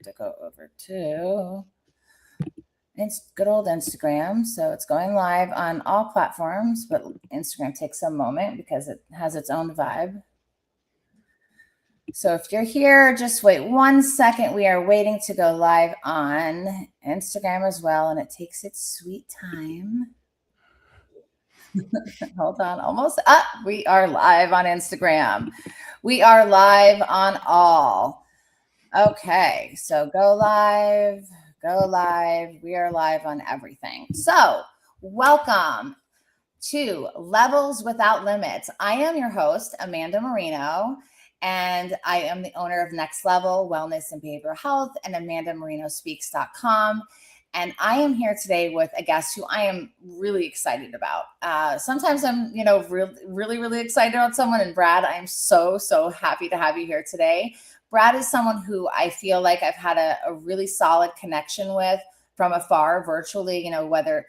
to go over to it's good old Instagram. So it's going live on all platforms, but Instagram takes a moment because it has its own vibe. So if you're here, just wait 1 second. We are waiting to go live on Instagram as well, and it takes its sweet time. Hold on, almost up. We are live on Instagram. We are live on all. Okay, so go live. We are live on everything. So welcome to Levels Without Limits. I am your host, Amanda Marino, and I am the owner of Next Level Wellness and Behavioral Health and AmandaMarinoSpeaks.com. And I am here today with a guest who I am really excited about. Sometimes I'm, really excited about someone. And Brad, I am so happy to have you here today. Brad is someone who I feel like I've had a really solid connection with from afar, virtually, whether,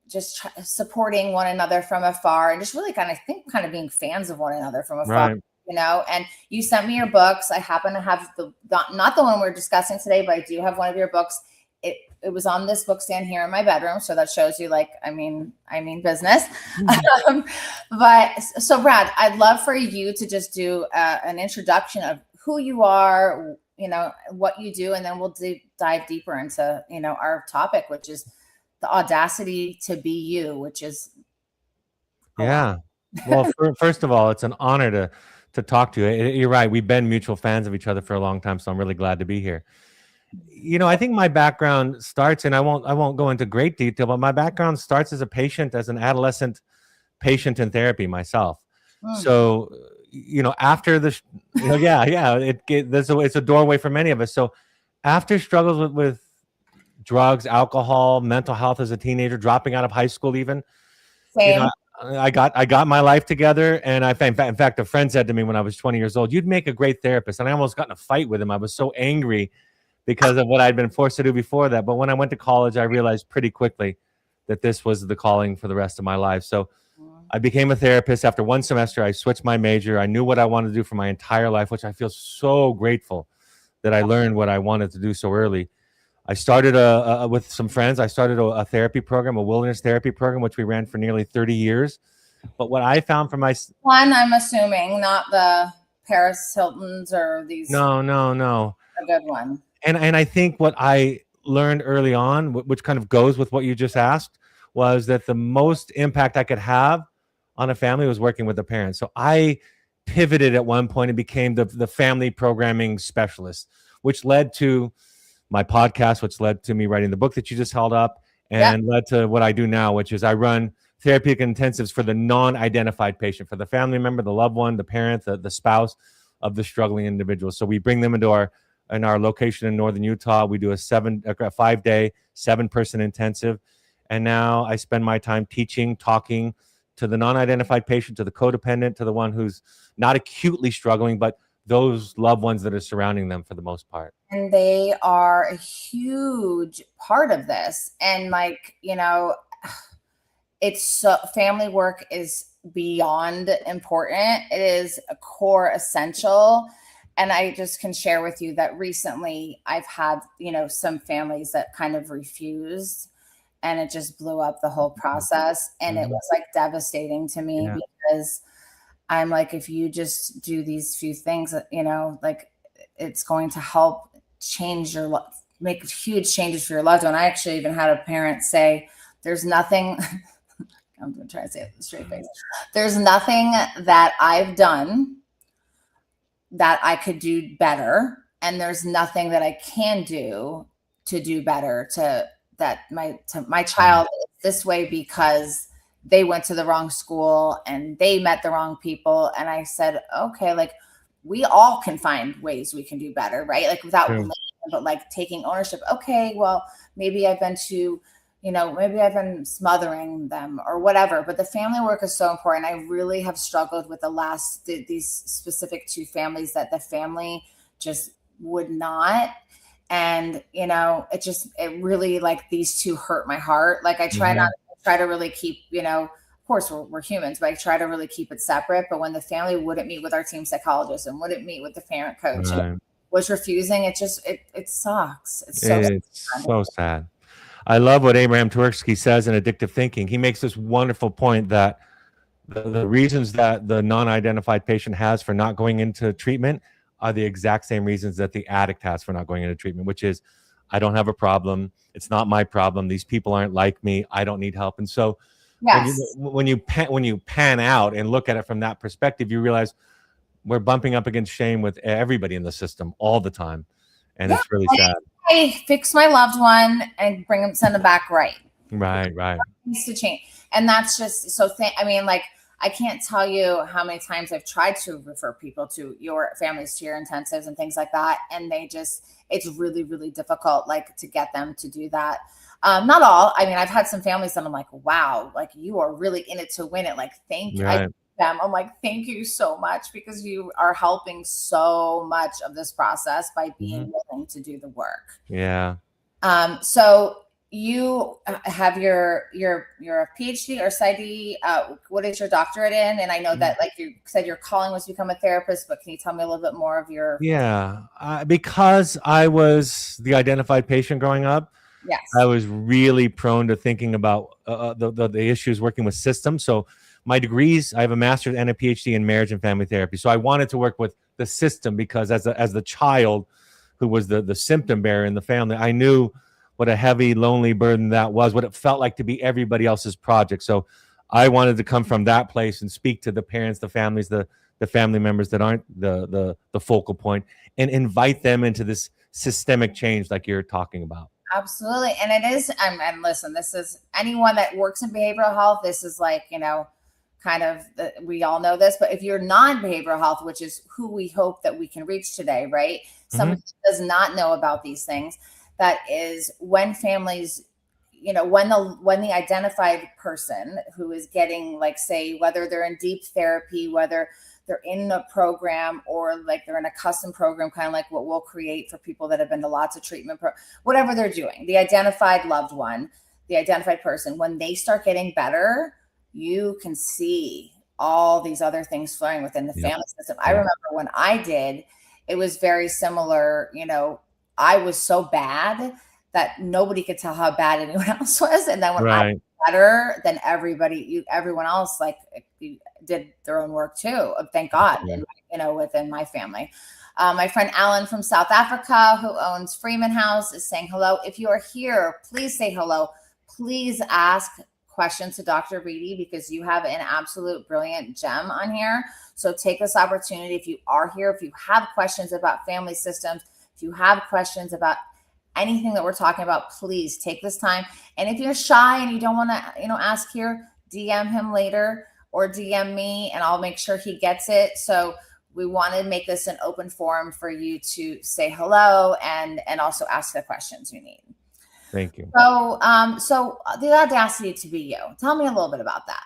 just supporting one another from afar and just really kind of being fans of one another from afar. Right. And you sent me your books. I happen to have not the one we're discussing today, but I do have one of your books. It was on this book stand here in my bedroom. So that shows you I mean business. But so Brad, I'd love for you to just do an introduction of who you are, what you do, and then we'll dive deeper into, our topic, which is the audacity to be you, which is. Yeah. Well, first of all, it's an honor to talk to you. You're right. We've been mutual fans of each other for a long time. So I'm really glad to be here. I think my background starts, and I won't go into great detail, but my background starts as an adolescent patient in therapy myself. So, after the, it's a doorway for many of us. So after struggles with drugs, alcohol, mental health as a teenager, dropping out of high school, even, Same. I got my life together. And in fact, a friend said to me when I was 20 years old, "You'd make a great therapist." And I almost got in a fight with him. I was so angry because of what I'd been forced to do before that. But when I went to college, I realized pretty quickly that this was the calling for the rest of my life. So I became a therapist. After one semester, I switched my major. I knew what I wanted to do for my entire life, which I feel so grateful that I learned what I wanted to do so early. I started with some friends. I started a therapy program, a wilderness therapy program, which we ran for nearly 30 years. But what I found for my one, I'm assuming, not the Paris Hiltons or these. No. A good one. And I think what I learned early on, which kind of goes with what you just asked, was that the most impact I could have on a family was working with the parents. So I pivoted at one point and became the family programming specialist, which led to my podcast, which led to me writing the book that you just held up, and led to what I do now, which is I run therapeutic intensives for the non-identified patient, for the family member, the loved one, the parent, the spouse of the struggling individual. So we bring them into our location in northern Utah. We do a 5-day, 7-person intensive. And now I spend my time teaching, talking to the non-identified patient, to the codependent, to the one who's not acutely struggling, but those loved ones that are surrounding them for the most part. And they are a huge part of this. And it's so, family work is beyond important. It is a core essential. And I just can share with you that recently I've had, some families that kind of refused, and it just blew up the whole process. And it was devastating to me because I'm like, if you just do these few things, it's going to help change make huge changes for your loved one. I actually even had a parent say, there's nothing, I'm going to try to say it with a straight face. There's nothing that I've done that I could do better. And there's nothing that I can do to do better that my child is this way because they went to the wrong school and they met the wrong people. And I said, okay, we all can find ways we can do better, right? Without blaming, but taking ownership. Okay, well, maybe I've been maybe I've been smothering them or whatever, but the family work is so important. I really have struggled with these specific 2 families that the family just would not. And, it really these 2 hurt my heart. I try to really keep, of course we're humans, but I try to really keep it separate. But when the family wouldn't meet with our team psychologist and wouldn't meet with the parent coach, was refusing. It sucks. It's so sad. It's so sad. I love what Abraham Tversky says in Addictive Thinking. He makes this wonderful point that the reasons that the non-identified patient has for not going into treatment are the exact same reasons that the addict has for not going into treatment, which is, I don't have a problem. It's not my problem. These people aren't like me. I don't need help. And so Yes. when you pan out and look at it from that perspective, you realize we're bumping up against shame with everybody in the system all the time. And it's really sad. I fix my loved one and send them back right. Right. It needs to change. And that's just so I mean, like, I can't tell you how many times I've tried to refer people to your families, to your intensives and things like that. And it's really, really difficult, like, to get them to do that. Not all. I mean, I've had some families that I'm like, wow, like, you are really in it to win it. Like, thank you. Right. I'm like, thank you so much, because you are helping so much of this process by being willing to do the work. Yeah. So you have your Ph.D. or Ph.D. What is your doctorate in? And I know that, like, you said your calling was to become a therapist, but can you tell me a little bit more of your? Yeah. Because I was the identified patient growing up. Yes. I was really prone to thinking about the issues working with systems. So my degrees, I have a master's and a PhD in marriage and family therapy. So I wanted to work with the system, because as the child who was the symptom bearer in the family, I knew what a heavy, lonely burden that was, what it felt like to be everybody else's project. So I wanted to come from that place and speak to the parents, the families, the family members that aren't the focal point, and invite them into this systemic change like you're talking about. Absolutely. And it is, and listen, this is anyone that works in behavioral health. This is like, kind of, we all know this, but if you're non-behavioral health, which is who we hope that we can reach today, right? Someone who does not know about these things, that is when families, when the identified person who is getting, like, say, whether they're in deep therapy, whether they're in a program, or like they're in a custom program, kind of like what we'll create for people that have been to lots of treatment, whatever they're doing, the identified loved one, the identified person, when they start getting better, you can see all these other things flowing within the family system. I remember when I did, it was very similar. I was so bad that nobody could tell how bad anyone else was. And then when I was better than everyone else, like, did their own work too. Thank God, within my family. My friend Alan from South Africa, who owns Freeman House, is saying hello. If you are here, please say hello. Please ask questions to Dr. Reedy, because you have an absolute brilliant gem on here. So take this opportunity. If you are here, if you have questions about family systems, if you have questions about anything that we're talking about, please take this time. And if you're shy and you don't want to, ask here, DM him later or DM me, and I'll make sure he gets it. So we want to make this an open forum for you to say hello and also ask the questions you need. Thank you. So the audacity to be you. Tell me a little bit about that.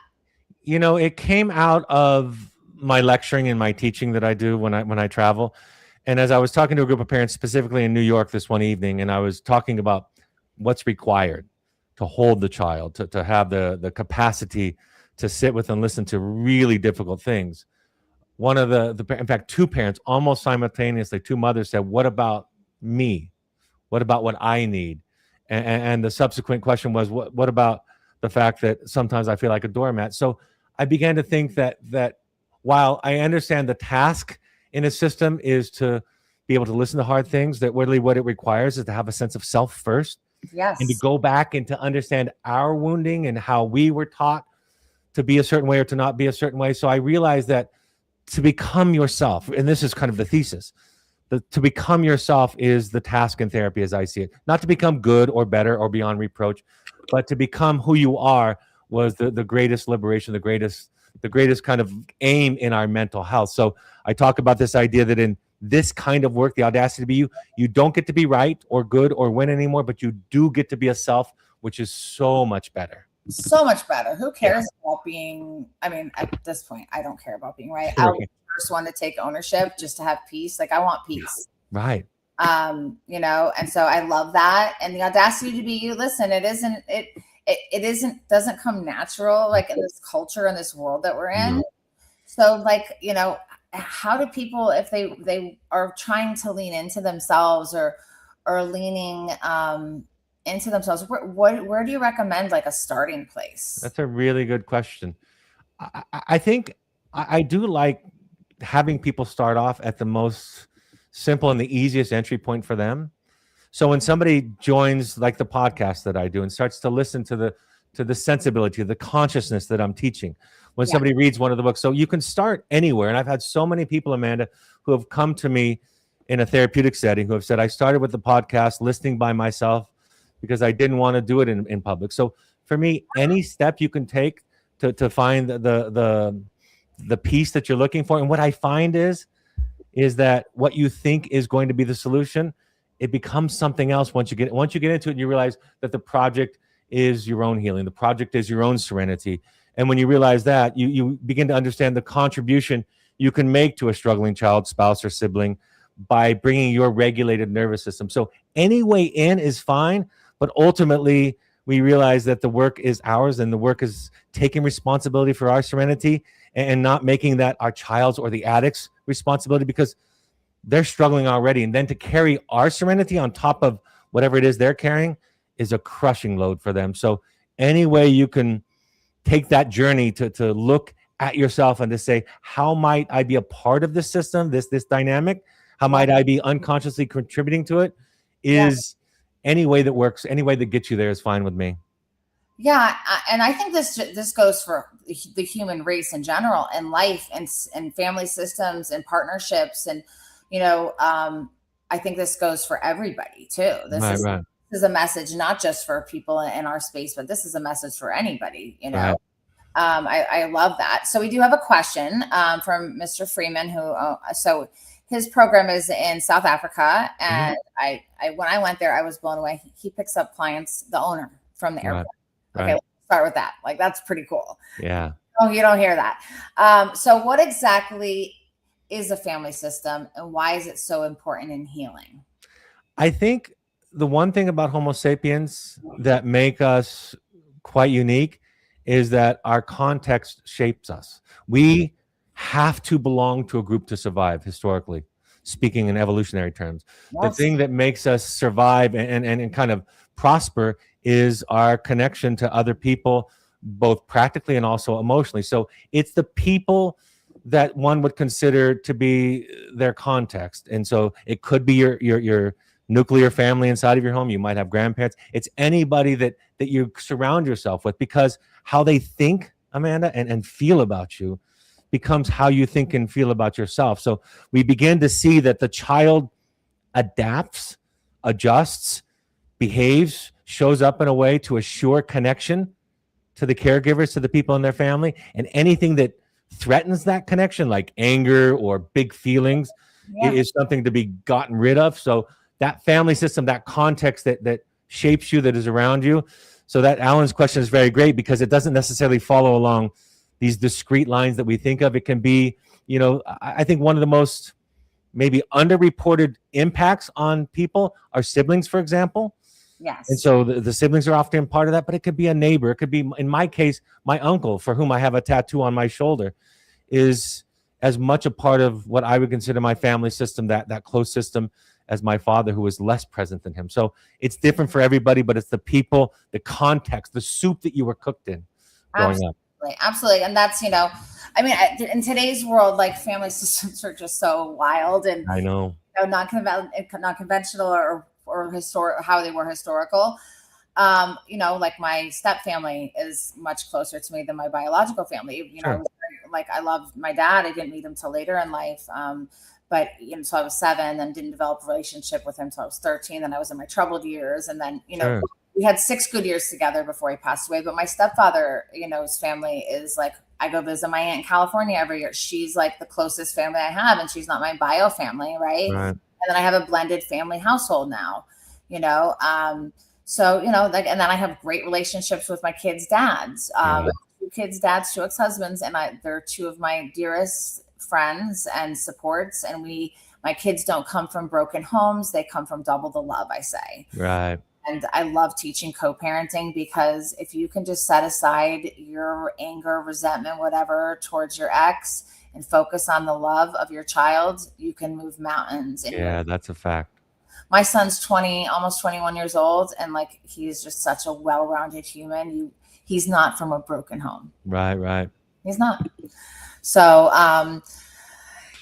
It came out of my lecturing and my teaching that I do when I travel. And as I was talking to a group of parents, specifically in New York this one evening, and I was talking about what's required to hold the child, to have the capacity to sit with and listen to really difficult things. One of in fact, two parents almost simultaneously, two mothers said, "What about me? What about what I need?" And the subsequent question was, what about the fact that sometimes I feel like a doormat? So I began to think that while I understand the task in a system is to be able to listen to hard things, that really what it requires is to have a sense of self first. Yes. And to go back and to understand our wounding and how we were taught to be a certain way or to not be a certain way. So I realized that to become yourself, and this is kind of the thesis, to become yourself is the task in therapy as I see it. Not to become good or better or beyond reproach, but to become who you are was the greatest liberation, the greatest kind of aim in our mental health. So I talk about this idea that in this kind of work, the audacity to be you don't get to be right or good or win anymore, but you do get to be a self, which is so much better. So much better. Who cares about being, at this point, I don't care about being right. I was the first one to take ownership just to have peace. Like, I want peace. Right. And so I love that. And the audacity to be you, listen, doesn't come natural, like, in this culture, in this world that we're in. So, like, how do people, if they are trying to lean into themselves or leaning into themselves, where do you recommend like a starting place? That's a really good question. I think I do like having people start off at the most simple and the easiest entry point for them. So when somebody joins like the podcast that I do and starts to listen to the sensibility, the consciousness that I'm teaching, when Yeah. somebody reads one of the books, so you can start anywhere. And I've had so many people, Amanda, who have come to me in a therapeutic setting who have said, I started with the podcast listening by myself because I didn't want to do it in public. So for me, any step you can take to find the piece that you're looking for. And what I find is that what you think is going to be the solution, it becomes something else once you get into it and you realize that the project is your own healing. The project is your own serenity. And when you realize that, you begin to understand the contribution you can make to a struggling child, spouse, or sibling by bringing your regulated nervous system. So any way in is fine, but ultimately we realize that the work is ours and the work is taking responsibility for our serenity and not making that our child's or the addict's responsibility, because they're struggling already. And then to carry our serenity on top of whatever it is they're carrying is a crushing load for them. So any way you can take that journey to look at yourself and to say, how might I be a part of this system, this dynamic? How might I be unconsciously contributing to it? Is any way that works, any way that gets you there is fine with me. Yeah, and I think this goes for the human race in general, and life, and family systems, and partnerships, and I think this goes for everybody too. This is a message not just for people in our space, but this is a message for anybody. I love that. So we do have a question from Mr. Freeman, who so his program is in South Africa, and I when I went there, I was blown away. He picks up clients, the owner, from the airport. Okay, let's start with that. Like, that's pretty cool. Yeah. Oh, you don't hear that. So what exactly is a family system, and why is it so important in healing? I think the one thing about Homo sapiens that make us quite unique is that our context shapes us. We have to belong to a group to survive, historically speaking, in evolutionary terms. Yes. The thing that makes us survive and kind of prosper is our connection to other people, both practically and also emotionally. So it's the people that one would consider to be their context. And so it could be your nuclear family inside of your home. You might have grandparents. It's anybody that you surround yourself with, because how they think, Amanda, and feel about you becomes how you think and feel about yourself. So we begin to see that the child adapts, adjusts, behaves, shows up in a way to assure connection to the caregivers, to the people in their family. And anything that threatens that connection, like anger or big feelings, is something to be gotten rid of. So that family system, that context that shapes you, that is around you. So that Alan's question is very great, because it doesn't necessarily follow along these discrete lines that we think of. It can be, I think one of the most maybe underreported impacts on people are siblings, for example. Yes. And so the siblings are often part of that, but it could be a neighbor. It could be, in my case, my uncle, for whom I have a tattoo on my shoulder, is as much a part of what I would consider my family system, that close system, as my father, who was less present than him. So it's different for everybody, but it's the people, the context, the soup that you were cooked in growing up. Absolutely. And that's, in today's world, like, family systems are just so wild, and I know, not conventional or historic, how they were historical. Like, my step family is much closer to me than my biological family. Sure. I love my dad. I didn't meet him till later in life. But so I was 7 and didn't develop a relationship with him till I was 13. Then I was in my troubled years. And then, Sure. We had 6 good years together before he passed away. But my stepfather, his family is like, I go visit my aunt in California every year. She's like the closest family I have, and she's not my bio family, right? And then I have a blended family household now, so, and then I have great relationships with my kids' dads, 2 kids' dads, 2 ex-husbands, and they're 2 of my dearest friends and supports. And my kids don't come from broken homes. They come from double the love, I say. Right. And I love teaching co-parenting, because if you can just set aside your anger, resentment, whatever, towards your ex, and focus on the love of your child, you can move mountains. Yeah, that's a fact. My son's 20, almost 21 years old. And like, he's just such a well-rounded human. He's not from a broken home. Right. He's not. So,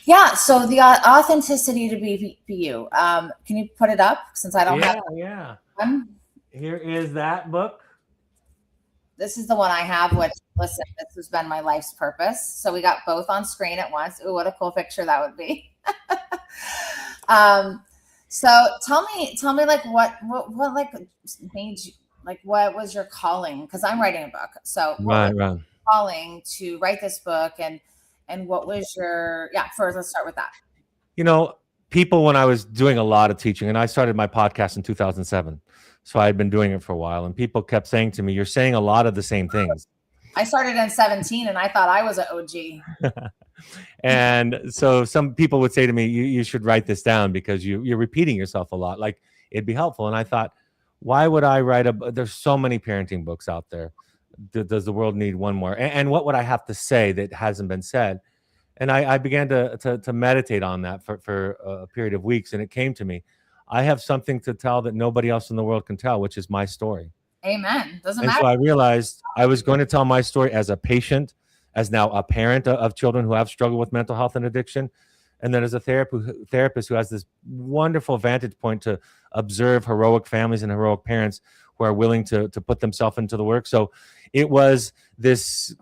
yeah. So the authenticity to be you. Can you put it up since I don't have one? Here is that book. This is the one I have, which, listen, this has been my life's purpose. So we got both on screen at once. Ooh, what a cool picture that would be. So tell me like what like made you, like, what was your calling? Because I'm writing a book. So what was your calling to write this book, and what was your, first let's start with that. You know, people, when I was doing a lot of teaching, and I started my podcast in 2007. So I had been doing it for a while, and people kept saying to me, "You're saying a lot of the same things." I started in 17 and I thought I was an OG. And so some people would say to me, you should write this down because you're repeating yourself a lot. Like, it'd be helpful. And I thought, why would I write there's so many parenting books out there. Does the world need one more? And what would I have to say that hasn't been said? And I began to meditate on that for a period of weeks. And it came to me, I have something to tell that nobody else in the world can tell, which is my story. Amen. Doesn't matter. So I realized I was going to tell my story as a patient, as now a parent of children who have struggled with mental health and addiction, and then as a therapist who has this wonderful vantage point to observe heroic families and heroic parents who are willing to put themselves into the work. So it was this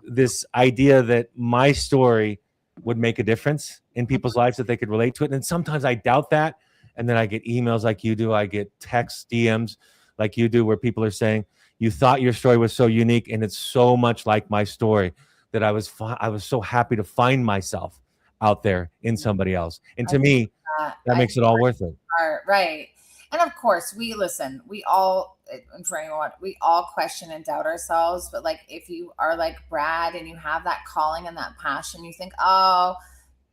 idea that my story would make a difference in people's lives, that they could relate to it. And sometimes I doubt that. And then I get emails like you do. I get texts, DMs like you do, where people are saying, you thought your story was so unique, and it's so much like my story that I was so happy to find myself out there in somebody else. And to me, that makes it all worth it. Right. And of course, we all question and doubt ourselves. But like, if you are like Brad and you have that calling and that passion, you think, oh,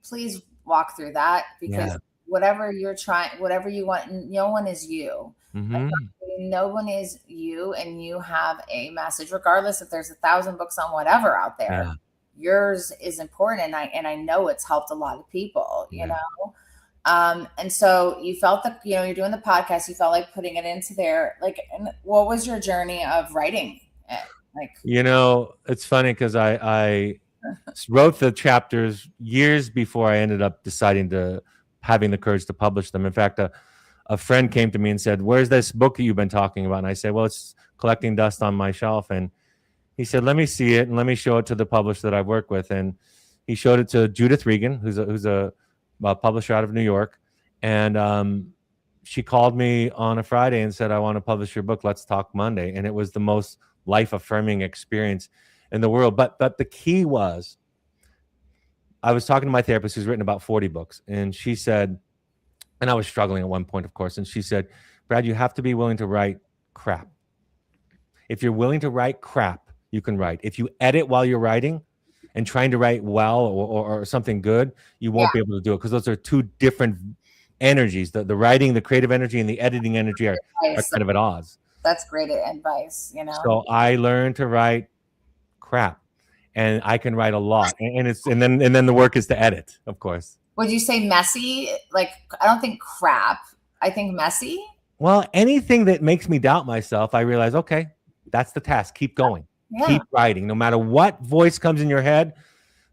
please walk through that, because whatever you're trying, whatever you want, no one is you. Mm-hmm. Like, no one is you, and you have a message, regardless if there's 1,000 books on whatever out there. Yeah. Yours is important, and I know it's helped a lot of people. You know, and so you felt that, you know, you're doing the podcast, you felt like putting it into there. Like, and what was your journey of writing it? Like, you know, it's funny because I wrote the chapters years before I ended up deciding to having the courage to publish them. In fact, a friend came to me and said, "Where's this book that you've been talking about?" And I said, "Well, it's collecting dust on my shelf." And he said, "Let me see it and let me show it to the publisher that I've worked with." And he showed it to Judith Regan, who's a publisher out of New York. And she called me on a Friday and said, "I want to publish your book. Let's talk Monday." And it was the most life-affirming experience in the world. But the key was, I was talking to my therapist who's written about 40 books. And she said, and I was struggling at one point, of course. And she said, "Brad, you have to be willing to write crap. If you're willing to write crap, you can write. If you edit while you're writing and trying to write well or something good, you won't be able to do it, because those are two different energies. The writing, the creative energy, and the editing energy are kind of at odds." That's great advice, you know. So I learned to write crap, and I can write a lot. And then the work is to edit, of course. Would you say messy? Like, I don't think crap. I think messy. Well, anything that makes me doubt myself, I realize, okay, that's the task. Keep going. Keep writing. No matter what voice comes in your head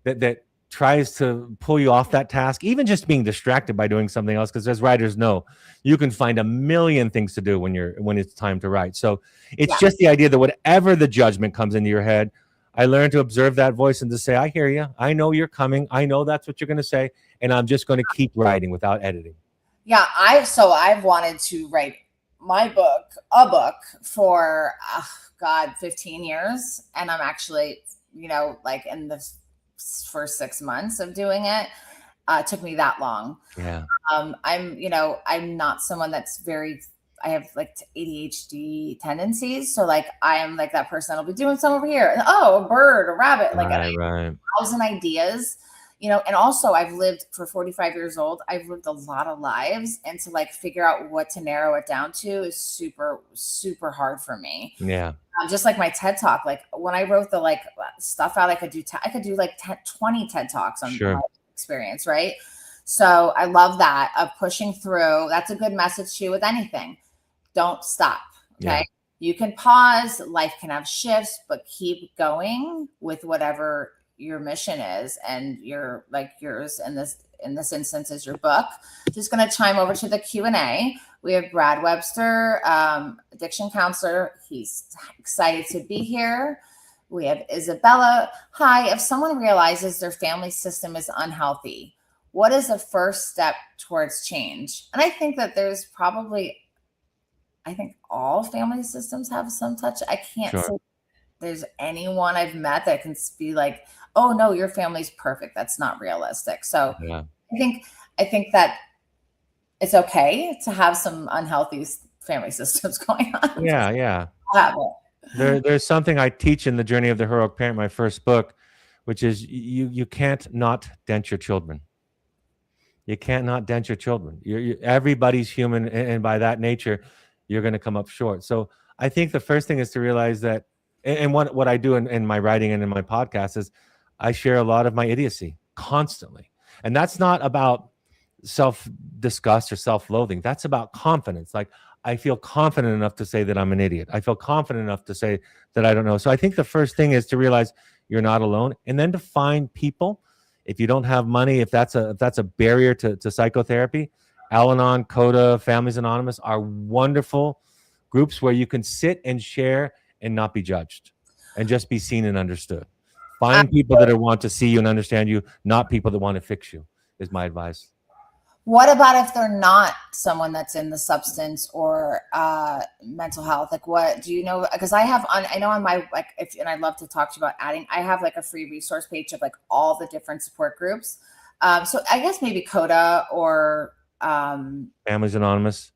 that tries to pull you off that task, even just being distracted by doing something else, because as writers know, you can find a million things to do when it's time to write. So it's just the idea that whatever the judgment comes into your head, I learned to observe that voice and to say, I hear you. I know you're coming. I know that's what you're going to say. And I'm just going to keep writing without editing. Yeah. I've wanted to write a book for, 15 years. And I'm actually, like in the first 6 months of doing it. It took me that long. Yeah. I'm not someone that's I have like ADHD tendencies. So like, I am like that person that'll be doing some over here. And, a bird, a rabbit, like 1,000 ideas, and also I've lived for 45 years old. I've lived a lot of lives. And to like figure out what to narrow it down to is super, super hard for me. Yeah. Just like my TED talk, like when I wrote the like stuff out, I could do like 20 TED talks on my experience. Right. So I love that of pushing through. That's a good message too with anything. Don't stop. Okay. Yeah. You can pause, life can have shifts, but keep going with whatever your mission is. And your like yours in this instance is your book. Just going to chime over to the Q&A. We have Brad Webster, addiction counselor. He's excited to be here. We have Isabella. Hi, if someone realizes their family system is unhealthy, what is the first step towards change? And I think that there's probably, I think all family systems have some touch. I can't say there's anyone I've met that can be like, oh no, your family's perfect. That's not realistic. So yeah. I think that it's okay to have some unhealthy family systems going on. Yeah. There's something I teach in the Journey of the Heroic Parent, my first book, which is you can't not dent your children. You can't not dent your children. Everybody's human, and by that nature, you're going to come up short. So I think the first thing is to realize that, and what I do in my writing and in my podcast is I share a lot of my idiocy constantly. And that's not about self-disgust or self-loathing. That's about confidence. Like, I feel confident enough to say that I'm an idiot. I feel confident enough to say that I don't know. So I think the first thing is to realize you're not alone, and then to find people. If you don't have money, if that's a barrier to psychotherapy, Al-Anon, CODA, Families Anonymous are wonderful groups where you can sit and share and not be judged and just be seen and understood. Find people that want to see you and understand you, not people that want to fix you, is my advice. What about if they're not someone that's in the substance or mental health? Like, what do you know? Because I know on my, like, and I'd love to talk to you about adding, I have like a free resource page of like all the different support groups. So I guess maybe CODA or Families Anonymous.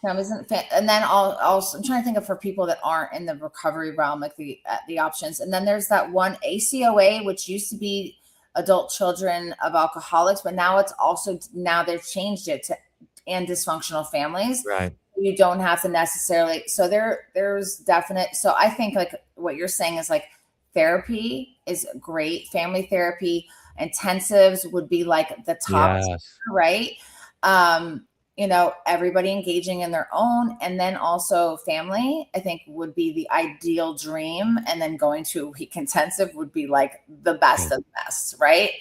And then also I'm trying to think of for people that aren't in the recovery realm, like the options. And then there's that one ACOA, which used to be Adult Children of Alcoholics, but now they've changed it to and dysfunctional families. Right. You don't have to necessarily. So there's definite. So I think like what you're saying is like therapy is great. Family therapy intensives would be like the top, right? Everybody engaging in their own, and then also family, I think would be the ideal dream. And then going to a week intensive would be like the best of the best, right?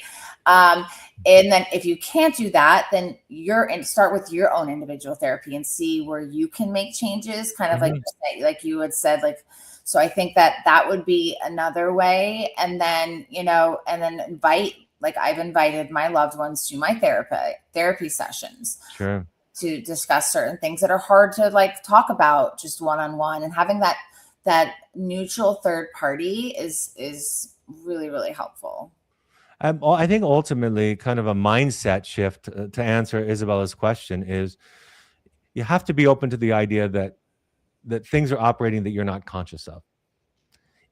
And then if you can't do that, then start with your own individual therapy and see where you can make changes, kind of like you had said, like, so I think that would be another way. And then, invite, like I've invited my loved ones to my therapy sessions. Sure. To discuss certain things that are hard to like talk about just one-on-one, and having that neutral third party is really, really helpful. I think ultimately kind of a mindset shift to answer Isabella's question is you have to be open to the idea that things are operating that you're not conscious of.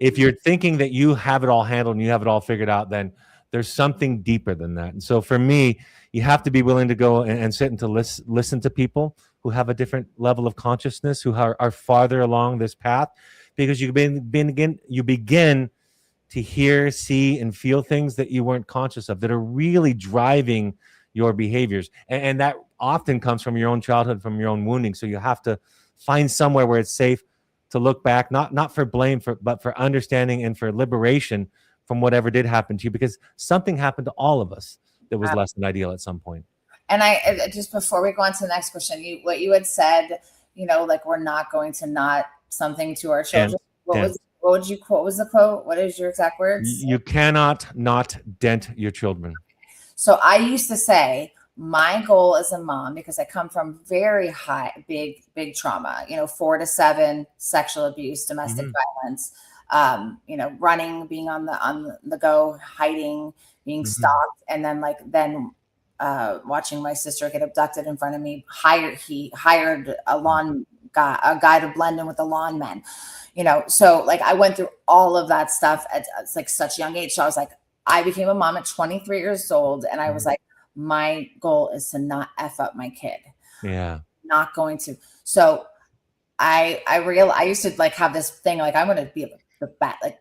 If you're thinking that you have it all handled and you have it all figured out, then there's something deeper than that. And so for me, you have to be willing to go and sit and to listen to people who have a different level of consciousness, who are farther along this path, because you begin to hear, see, and feel things that you weren't conscious of that are really driving your behaviors. And that often comes from your own childhood, from your own wounding. So you have to find somewhere where it's safe to look back, not for blame, but for understanding and for liberation from whatever did happen to you, because something happened to all of us that was less than ideal at some point. And I just, before we go on to the next question, what you had said, like we're not going to not something to our children. What was the quote? What is your exact words? You cannot not dent your children. So I used to say my goal as a mom, because I come from very big trauma, 4 to 7 sexual abuse, domestic violence, running, being on the go, hiding, being stalked, and then watching my sister get abducted in front of me. He hired a guy to blend in with the lawn men, so like I went through all of that stuff at like such a young age. So I was like, I became a mom at 23 years old, and I was like, my goal is to not F up my kid. Yeah. Not going to. So I used to like have this thing, like I'm going to be the bat, like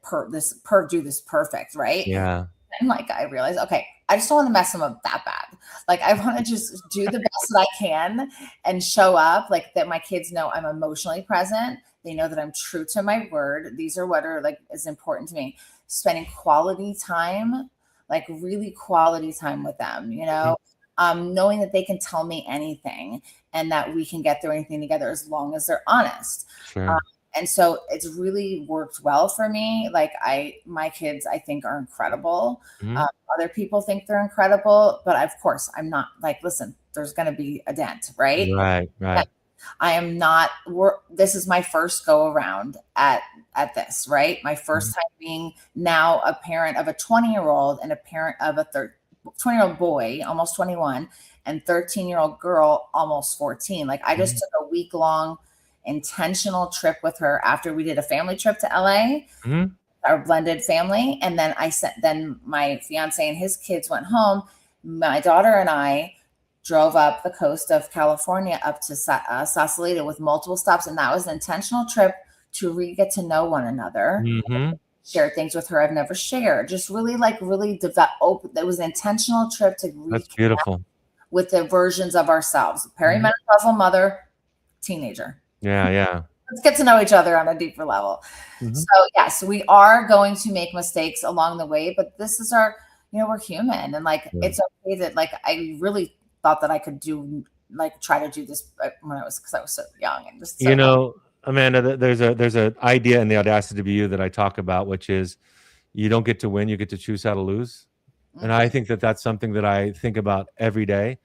do this perfect. Right. Yeah. And like, I realized, okay, I just don't want to mess them up that bad. Like, I want to just do the best that I can and show up, like that my kids know I'm emotionally present. They know that I'm true to my word. These are what are like is important to me. Spending quality time, like really quality time with them, knowing that they can tell me anything and that we can get through anything together as long as they're honest. Sure. And so it's really worked well for me. Like my kids, I think, are incredible. Other people think they're incredible, but of course I'm not. Like, listen, there's going to be a dent, right? Right. I am not. This is my first go around at this, right? My first time being now a parent of a 20-year-old and a parent of a 20-year-old boy, almost 21, and 13-year-old girl, almost 14. Like, I just took a week-long intentional trip with her after we did a family trip to LA, our blended family. And then then my fiance and his kids went home. My daughter and I drove up the coast of California up to Sausalito with multiple stops. And that was an intentional trip to really get to know one another, share things with her I've never shared, just really develop. It was an intentional trip to That's beautiful. With the versions of ourselves, perimenopausal mother, teenager. Yeah. Let's get to know each other on a deeper level. So yes, we are going to make mistakes along the way, but this is our, we're human, and like it's okay that like I really thought that I could try to do this when because I was so young and just Amanda, there's a idea in the Audacity to Be You that I talk about, which is you don't get to win, you get to choose how to lose. And I think that that's something that I think about every day,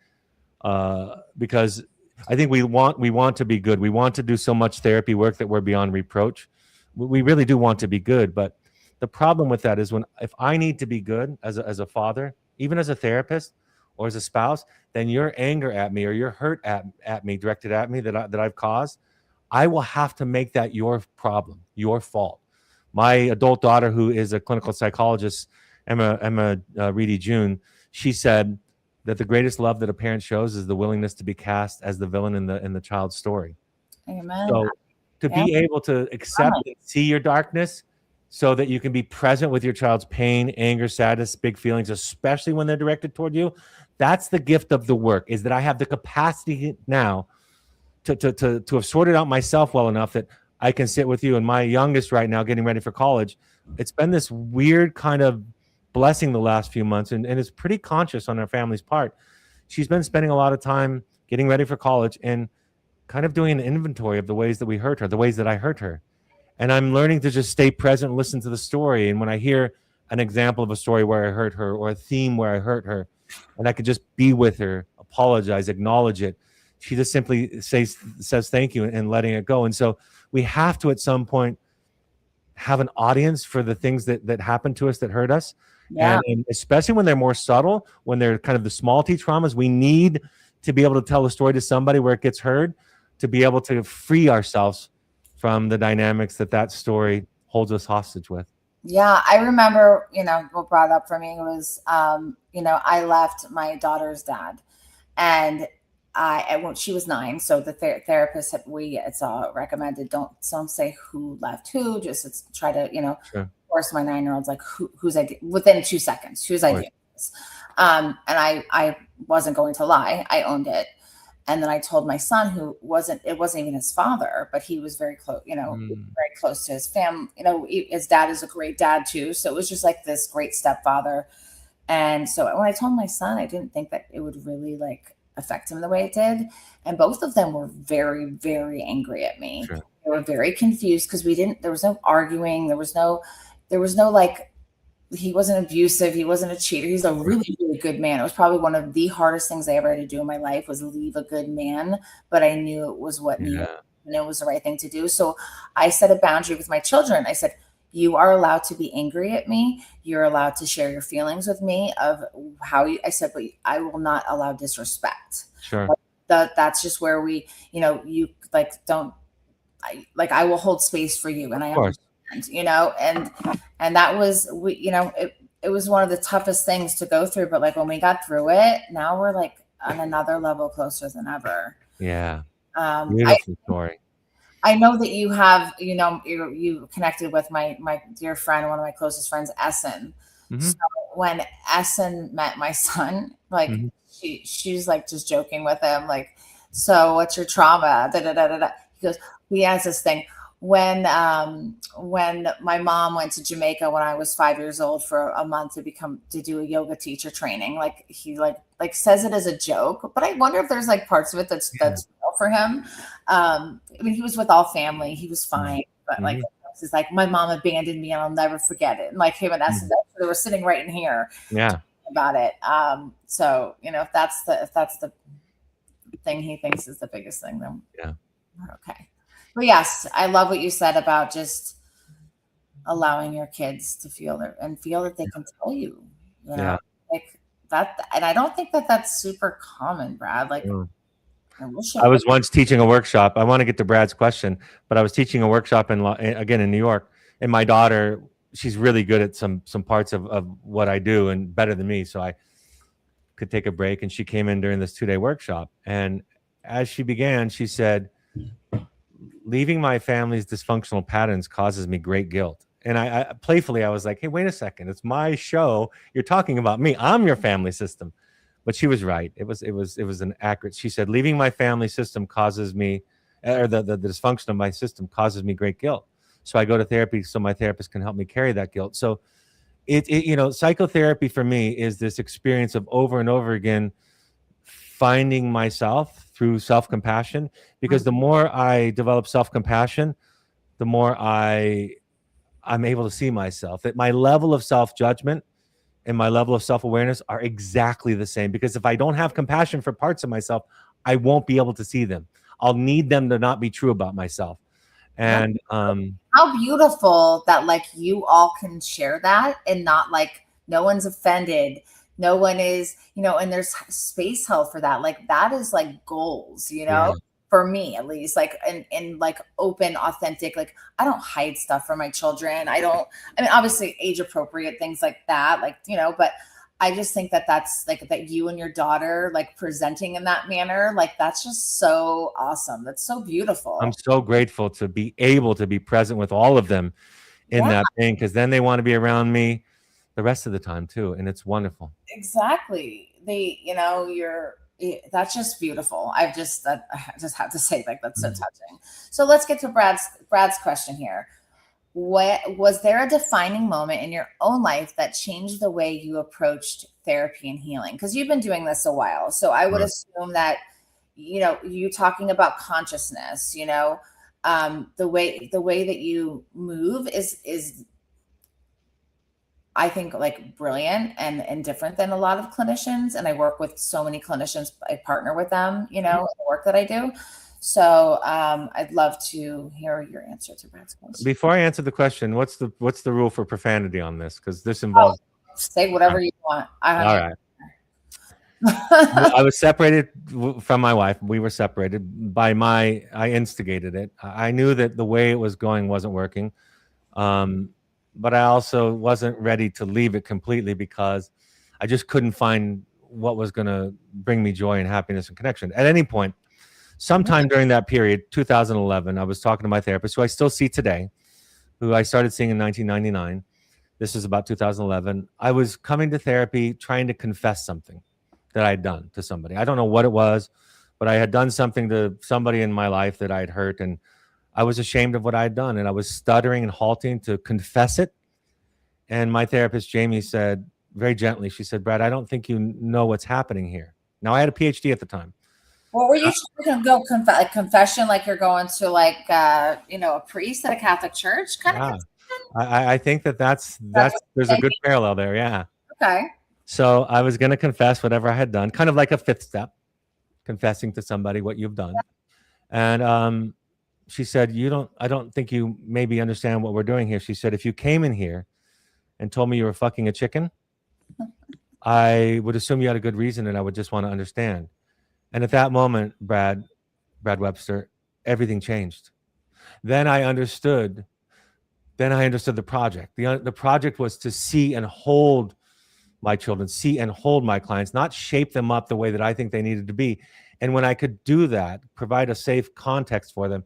because I think we want to be good. We want to do so much therapy work that we're beyond reproach. We really do want to be good, but the problem with that is if I need to be good as a father, even as a therapist or as a spouse, then your anger at me or your hurt at me, directed at me that I've caused, I will have to make that your problem, your fault. My adult daughter, who is a clinical psychologist, Emma Reedy June, she said that the greatest love that a parent shows is the willingness to be cast as the villain in the child's story. Amen. So to be able to accept and see your darkness so that you can be present with your child's pain, anger, sadness, big feelings, especially when they're directed toward you, that's the gift of the work, is that I have the capacity now to have sorted out myself well enough that I can sit with you. And my youngest right now, getting ready for college, it's been this weird kind of blessing the last few months, and it's pretty conscious on our family's part. She's been spending a lot of time getting ready for college and kind of doing an inventory of the ways that we hurt her, the ways that I hurt her. And I'm learning to just stay present and listen to the story. And when I hear an example of a story where I hurt her or a theme where I hurt her, and I could just be with her, apologize, acknowledge it, she just simply says thank you and letting it go. And so we have to at some point have an audience for the things that happen to us, that hurt us. And especially when they're more subtle, when they're kind of the small T traumas, we need to be able to tell a story to somebody where it gets heard, to be able to free ourselves from the dynamics that story holds us hostage with. Yeah, I remember, what brought up for me was, I left my daughter's dad, and when she was 9, so the therapist it's recommended don't say who left who, just try to Sure. Of course my 9-year-old's like whose idea within 2 seconds, whose idea is. And I wasn't going to lie, I owned it. And then I told my son, it wasn't even his father, but he was very close, very close to his family. His dad is a great dad too, so it was just like this great stepfather. And so when I told my son, I didn't think that it would really affect him the way it did. And both of them were very, very angry at me. Sure. They were very confused because there was no arguing. There was no he wasn't abusive. He wasn't a cheater. He's a really, really good man. It was probably one of the hardest things I ever had to do in my life was leave a good man. But I knew it was what needed, and it was the right thing to do. So I set a boundary with my children. I said, you are allowed to be angry at me. You're allowed to share your feelings with me of how I said, but I will not allow disrespect. Sure. That's just where we, you don't, I will hold space for you. And I understand, and that was, it was one of the toughest things to go through. But like when we got through it, now we're like on another level closer than ever. Yeah. Um, Beautiful story. I know that you have, you connected with my dear friend, one of my closest friends, Essen. So when Essen met my son, like she's like just joking with him, like, so what's your trauma? Da, da, da, da, da. He goes, he has this thing. When my mom went to Jamaica when I was 5 years old for a month to do a yoga teacher training, like he like says it as a joke, but I wonder if there's like parts of it that's real for him. I mean, he was with all family, he was fine, but like it's like my mom abandoned me and I'll never forget it. And like him and Essence, they were sitting right in here, about it. So if that's the thing he thinks is the biggest thing, then we're okay. But yes, I love what you said about just allowing your kids to feel that they can tell you, like that. And I don't think that that's super common, Brad. Like, I was once teaching a workshop. I want to get to Brad's question, but I was teaching a workshop in New York, and my daughter, she's really good at some parts of what I do and better than me. So I could take a break, and she came in during this 2-day workshop. And as she began, she said, leaving my family's dysfunctional patterns causes me great guilt. And I playfully, I was like, hey, wait a second. It's my show. You're talking about me. I'm your family system. But she was right. It was an accurate. She said, leaving my family system causes me, or the dysfunction of my system causes me great guilt. So I go to therapy so my therapist can help me carry that guilt. So psychotherapy for me is this experience of over and over again finding myself through self-compassion, because the more I develop self-compassion, the more I'm able to see myself, that my level of self-judgment and my level of self-awareness are exactly the same. Because if I don't have compassion for parts of myself, I won't be able to see them. I'll need them to not be true about myself. And how beautiful that like you all can share that and not like no one's offended. No one is, and there's space held for that. Like that is like goals, for me at least, like in like open, authentic, like I don't hide stuff from my children. I mean, obviously age appropriate things like that, like, but I just think that that's like that you and your daughter like presenting in that manner, like that's just so awesome. That's so beautiful. I'm so grateful to be able to be present with all of them in that thing, because then they want to be around me the rest of the time too, and it's wonderful. Exactly. That's just beautiful. I just have to say, like, that's so touching. So let's get to Brad's question here. What was there a defining moment in your own life that changed the way you approached therapy and healing? Because you've been doing this a while, so I would assume that you talking about consciousness, the way that you move is I think like brilliant and different than a lot of clinicians. And I work with so many clinicians. I partner with them, in the work that I do. So I'd love to hear your answer to Brad's question. Before I answer the question, what's the rule for profanity on this? Because this involves say whatever you want. All right. I was separated from my wife. We were separated I instigated it. I knew that the way it was going wasn't working. But I also wasn't ready to leave it completely, because I just couldn't find what was going to bring me joy and happiness and connection. At any point, sometime during that period, 2011, I was talking to my therapist, who I still see today, who I started seeing in 1999. This is about 2011. I was coming to therapy trying to confess something that I had done to somebody. I don't know what it was, but I had done something to somebody in my life that I had hurt, and I was ashamed of what I had done, and I was stuttering and halting to confess it. And my therapist, Jamie, said very gently, she said, Brad, I don't think you know what's happening here. Now, I had a Ph.D. at the time. Well, were you trying to go confession, like you're going to like, a priest at a Catholic church kind of? I think that's there's a good parallel there. Yeah. Okay. So I was going to confess whatever I had done, kind of like a fifth step, confessing to somebody what you've done. And she said, I don't think you maybe understand what we're doing here. She said, if you came in here and told me you were fucking a chicken, I would assume you had a good reason, and I would just want to understand. And at that moment, Brad Webster, everything changed. Then I understood then I understood the project. The project was to see and hold my children, see and hold my clients, not shape them up the way that I think they needed to be. And when I could do that, provide a safe context for them,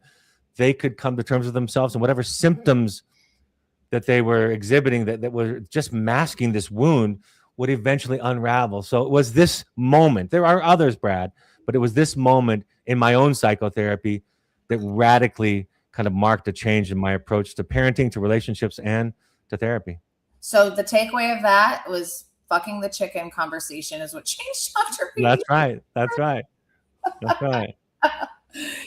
they could come to terms with themselves, and whatever symptoms that they were exhibiting that were just masking this wound would eventually unravel. So it was this moment. There are others, Brad, but it was this moment in my own psychotherapy that radically kind of marked a change in my approach to parenting, to relationships, and to therapy. So the takeaway of that was fucking the chicken conversation is what changed Dr. Reedy. That's right. That's right. That's right.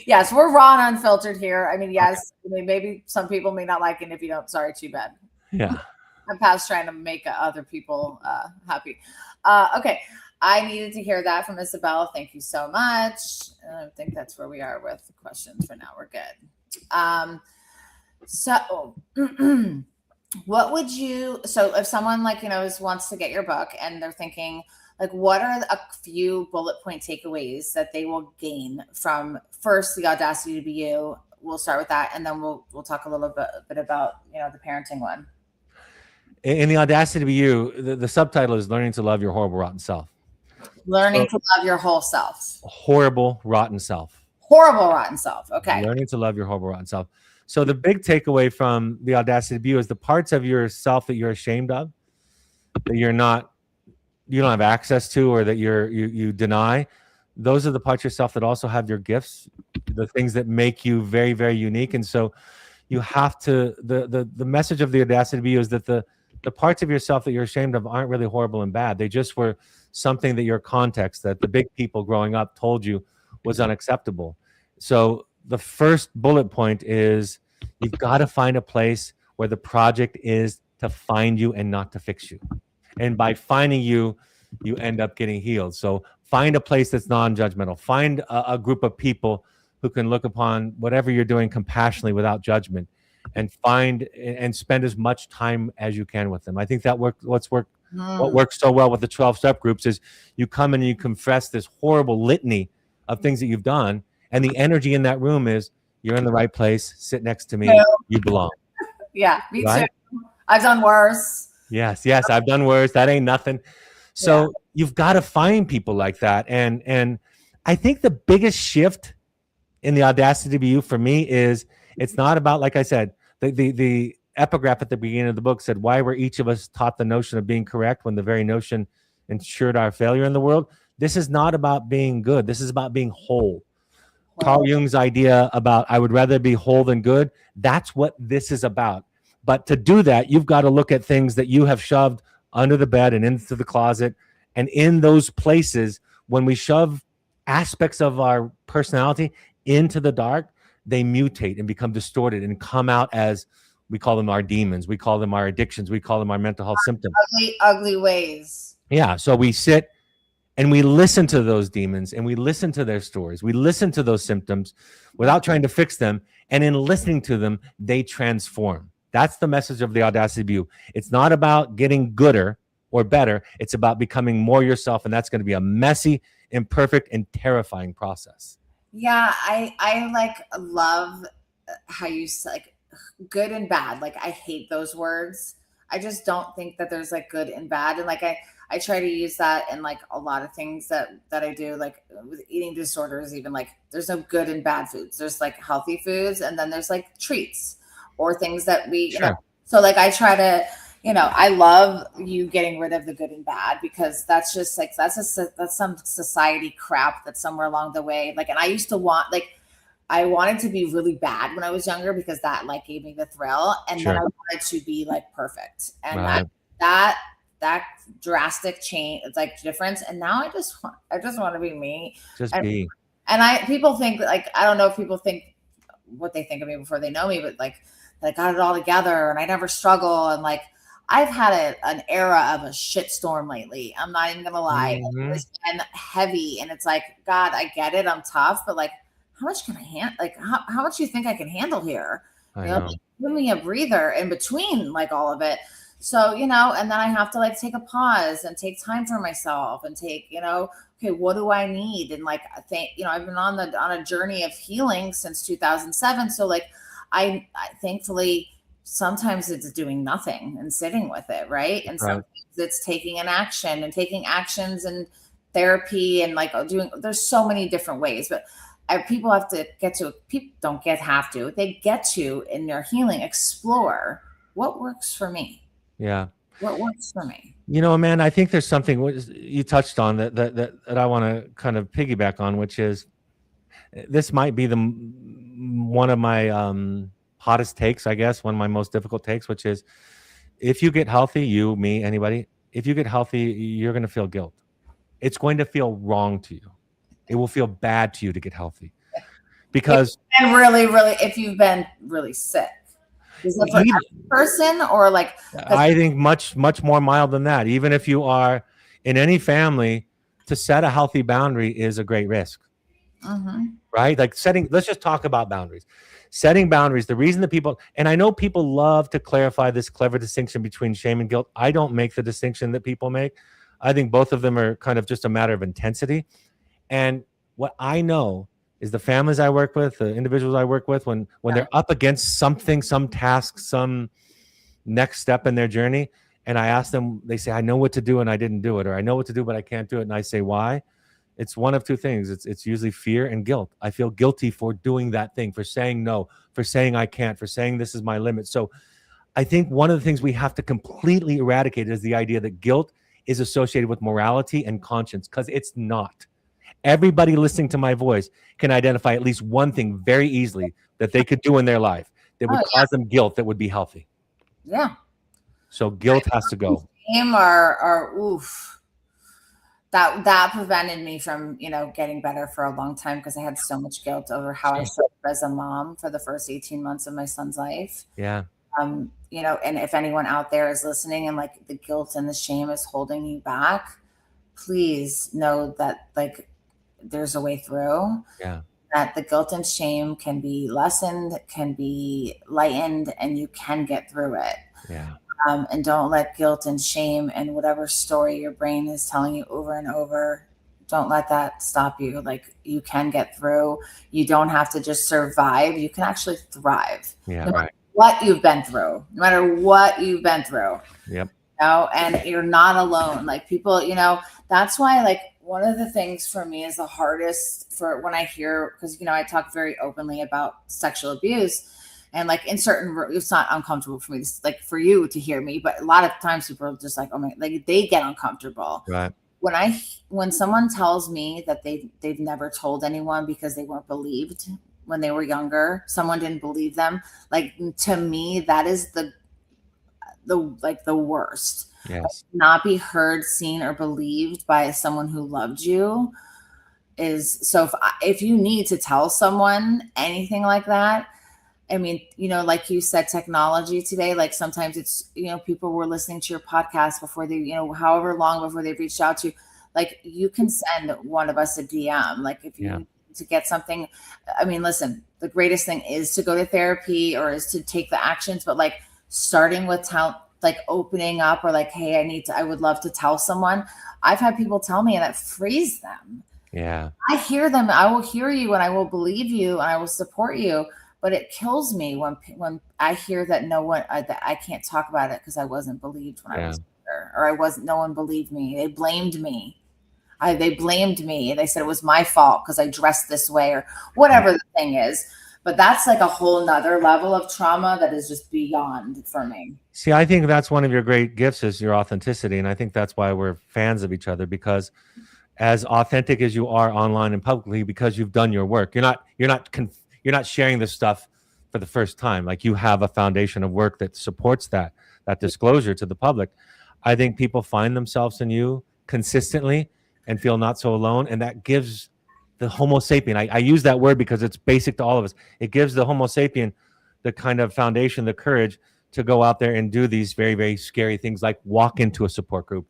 Yes, we're raw and unfiltered here. I mean, yes, I mean, maybe some people may not like it. If you don't, sorry, too bad. Yeah. I'm past trying to make other people happy. Okay. I needed to hear that from Isabel. Thank you so much. I think that's where we are with the questions for now. We're good. So what would you, so if someone like, wants to get your book and they're tithinking, like, what are a few bullet point takeaways that they will gain from first the Audacity to Be You? We'll start with that, and then we'll talk a little bit about the parenting one. In the Audacity to Be You, the subtitle is Learning to Love Your Horrible Rotten Self. Learning to love your whole self. Horrible rotten self. Horrible rotten self. Okay. Learning to love your horrible rotten self. So the big takeaway from the Audacity to Be You is the parts of yourself that you're ashamed of, that you don't have access to, or that you deny. Those are the parts of yourself that also have your gifts, the things that make you very, very unique. And so you have to, the message of the Audacity to Be You is that the parts of yourself that you're ashamed of aren't really horrible and bad. They just were something that your context, that the big people growing up told you was unacceptable. So the first bullet point is you've got to find a place where the project is to find you and not to fix you. And by finding you, you end up getting healed. So find a place that's non-judgmental. Find a group of people who can look upon whatever you're doing compassionately without judgment, and find and spend as much time as you can with them. I think that what works so well with the 12-step groups is you come in and you confess this horrible litany of things that you've done, and the energy in that room is you're in the right place, sit next to me, you belong. Yeah, me too. I've done worse. Yes, I've done worse. That ain't nothing. So you've got to find people like that. And I think the biggest shift in the Audacity to Be You for me is it's not about, like I said, the epigraph at the beginning of the book said, why were each of us taught the notion of being correct when the very notion ensured our failure in the world? This is not about being good. This is about being whole. Carl Jung's idea about I would rather be whole than good, that's what this is about. But to do that, you've got to look at things that you have shoved under the bed and into the closet. And in those places, when we shove aspects of our personality into the dark, they mutate and become distorted and come out as, we call them our demons. We call them our addictions. We call them our mental health symptoms. Ugly ways. Yeah. So we sit and we listen to those demons, and we listen to their stories. We listen to those symptoms without trying to fix them. And in listening to them, they transform. That's the message of the Audacity to Be You. It's not about getting gooder or better. It's about becoming more yourself. And that's going to be a messy, imperfect, and terrifying process. Yeah. I love how you like good and bad. Like, I hate those words. I just don't think that there's like good and bad. And like, I try to use that in like a lot of things that I do, like with eating disorders, even like there's no good and bad foods. There's like healthy foods, and then there's like treats or things that we, so like I try to, I love you getting rid of the good and bad, because that's just like, that's some society crap that's somewhere along the way. Like, and I used to I wanted to be really bad when I was younger, because that like gave me the thrill. And then I wanted to be like perfect. And that drastic change, it's like difference. And now I just want to be me. And people think like, I don't know if people think what they think of me before they know me, but like I got it all together and I never struggle. And like, I've had an era of a shitstorm lately. I'm not even gonna lie. Mm-hmm. It's been heavy, and it's like, God, I get it. I'm tough, but like, how much can I handle? Like, how much do you think I can handle here? Like, give me a breather in between, like all of it. So, and then I have to like take a pause and take time for myself and take, okay, what do I need? And like, I think, I've been on a journey of healing since 2007. So like, I thankfully sometimes it's doing nothing and sitting with it, right? And Right. sometimes it's taking an action and taking actions and therapy and like doing, there's so many different ways, but people have to get to, people don't get, have to, they get to in their healing, explore what works for me. Yeah. What works for me. You know, man, I think there's something you touched on that I want to kind of piggyback on, which is this might be one of my hottest takes, I guess, one of my most difficult takes, which is if you get healthy, you, me, anybody, if you get healthy, you're going to feel guilt. It's going to feel wrong to you. It will feel bad to you to get healthy because And really, really, if you've been really sick, is that for every person or like? I think much more mild than that. Even if you are in any family, to set a healthy boundary is a great risk. Right? Like let's just talk about boundaries. Setting boundaries, the reason that people, and I know people love to clarify this clever distinction between shame and guilt. I don't make the distinction that people make. I think both of them are kind of just a matter of intensity. And what I know is the families I work with, the individuals I work with, when they're up against something, some task, some next step in their journey, and I ask them, they say, I know what to do and I didn't do it, or I know what to do but I can't do it. And I say, why? It's one of two things. It's usually fear and guilt. I feel guilty for doing that thing, for saying no, for saying I can't, for saying this is my limit. So I think one of the things we have to completely eradicate is the idea that guilt is associated with morality and conscience, because it's not. Everybody listening to my voice can identify at least one thing very easily that they could do in their life that would cause them guilt that would be healthy. Yeah. So guilt has to go. Shame or oof. That prevented me from, getting better for a long time because I had so much guilt over how I showed up as a mom for the first 18 months of my son's life. Yeah. And if anyone out there is listening and like the guilt and the shame is holding you back, please know that like there's a way through. Yeah. That the guilt and shame can be lessened, can be lightened, and you can get through it. Yeah. And don't let guilt and shame and whatever story your brain is telling you over and over, don't let that stop you. Like you can get through. You don't have to just survive. You can actually thrive. Yeah. No matter what you've been through. No matter what you've been through. Yep. And you're not alone. Like people, that's why like one of the things for me is the hardest for when I hear, because I talk very openly about sexual abuse. And like in certain, it's not uncomfortable for me, like for you to hear me, but a lot of times people are just like, oh my, like they get uncomfortable. Right. When someone tells me that they've never told anyone because they weren't believed when they were younger, someone didn't believe them. Like to me, that is the worst. Yes. Not be heard, seen, or believed by someone who loved you is so. If you need to tell someone anything like that, I mean, like you said, technology today, like sometimes it's, people were listening to your podcast before they, however long before they reached out to you, like you can send one of us a DM, like if you need to get something. I mean, listen, the greatest thing is to go to therapy or is to take the actions, but like starting with like opening up or like, hey, I would love to tell someone. I've had people tell me and that frees them. Yeah. I hear them. I will hear you and I will believe you and I will support you. But it kills me when I hear that that I can't talk about it because I wasn't believed when I was there, or no one believed me. They blamed me. They blamed me. They said it was my fault because I dressed this way or whatever the thing is. But that's like a whole nother level of trauma that is just beyond for me. See, I think that's one of your great gifts is your authenticity. And I think that's why we're fans of each other, because as authentic as you are online and publicly, because you've done your work, you're not sharing this stuff for the first time. Like you have a foundation of work that supports that disclosure to the public. I think people find themselves in you consistently and feel not so alone. And that gives the Homo sapien, I use that word because it's basic to all of us. It gives the Homo sapien the kind of foundation, the courage to go out there and do these very, very scary things like walk into a support group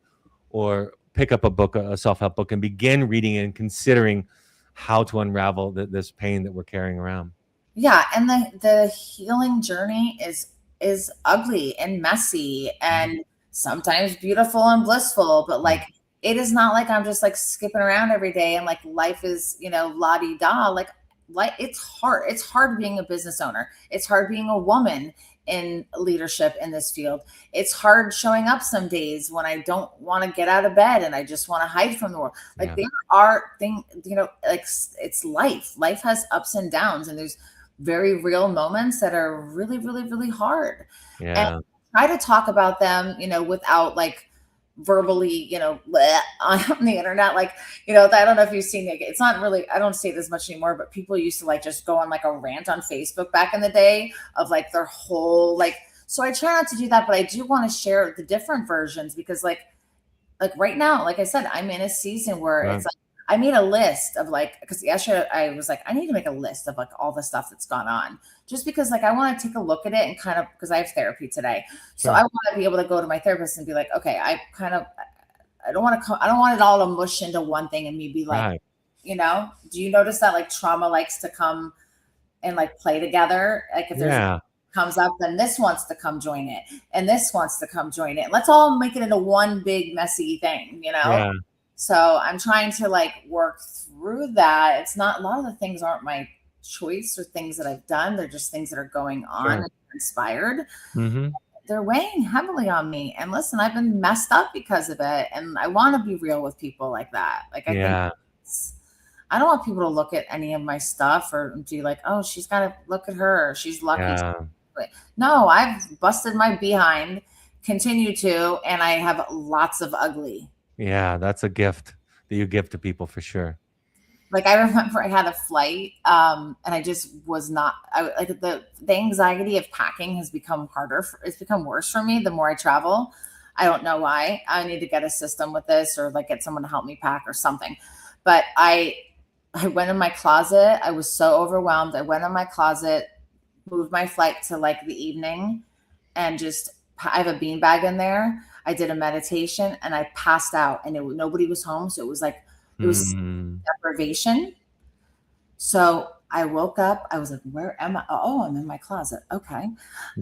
or pick up a book, a self-help book, and begin reading and considering how to unravel this pain that we're carrying around. Yeah. And the healing journey is ugly and messy and sometimes beautiful and blissful, but like, it is not like I'm just like skipping around every day and like life is, la-di-da. Like it's hard. It's hard being a business owner. It's hard being a woman in leadership in this field. It's hard showing up some days when I don't want to get out of bed and I just want to hide from the world. Like there are things, like it's life. Life has ups and downs, and there's very real moments that are really, really, really hard. Yeah. And try to talk about them, without like verbally, bleh, on the internet. Like, I don't know if you've seen it. It's not really, I don't see it as much anymore, but people used to like just go on like a rant on Facebook back in the day of like their whole, like, so I try not to do that, but I do want to share the different versions because like right now, like I said, I'm in a season where it's like, I made a list of like, because yesterday I was like, I need to make a list of like all the stuff that's gone on, just because like I want to take a look at it and kind of, because I have therapy today, so I want to be able to go to my therapist and be like, okay, I don't want it all to mush into one thing and me be like, do you notice that like trauma likes to come and like play together? Like if there's comes up, then this wants to come join it, and this wants to come join it. Let's all make it into one big messy thing, So I'm trying to like work through that. It's not, a lot of the things aren't my choice or things that I've done. They're just things that are going on and inspired. Mm-hmm. They're weighing heavily on me. And listen, I've been messed up because of it. And I want to be real with people like that. Like, I think I don't want people to look at any of my stuff or be like, oh, she's got to look at her. She's lucky. Yeah. No, I've busted my behind, continue to, and I have lots of ugly. Yeah, that's a gift that you give to people for sure. Like I remember I had a flight and I just was not, like the anxiety of packing has become harder. It's become worse for me the more I travel. I don't know why. I need to get a system with this or like get someone to help me pack or something. But I went in my closet. I was so overwhelmed. I went in my closet, moved my flight to like the evening, and just, I have a beanbag in there. I did a meditation and I passed out, and nobody was home. So it was like, it was deprivation. So I woke up. I was like, where am I? Oh, I'm in my closet. Okay.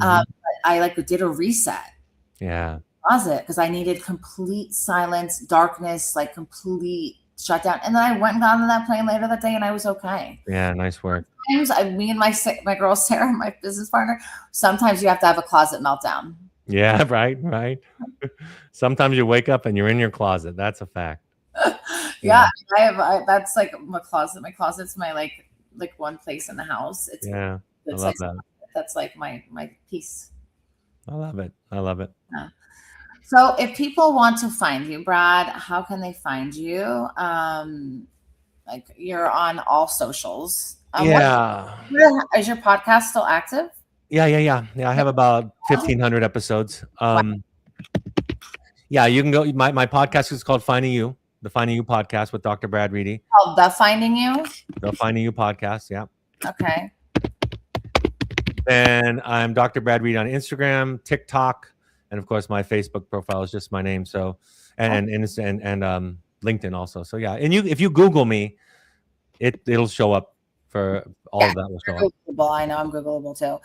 I like did a reset. Yeah. Closet, because I needed complete silence, darkness, like complete shutdown. And then I went and got on that plane later that day and I was okay. Yeah. Nice work. Sometimes me and my girl, Sarah, my business partner, sometimes you have to have a closet meltdown. Yeah, right. Sometimes you wake up and you're in your closet. That's a fact. Yeah, that's like my closet. My closet's my like one place in the house. It's I love that. That's like my piece. I love it. Yeah. So if people want to find you, Brad, how can they find you? Like you're on all socials. Is your podcast still active? Yeah. I have about 1,500 episodes. Yeah, you can go. My podcast is called Finding You, the Finding You podcast with Dr. Brad Reedy. Oh, the Finding You? The Finding You podcast, yeah. Okay. And I'm Dr. Brad Reedy on Instagram, TikTok, and of course my Facebook profile is just my name. So, and LinkedIn also. So yeah, and if you Google me, it'll show up. For all of that will show up. Googleable. I know I'm Googleable too.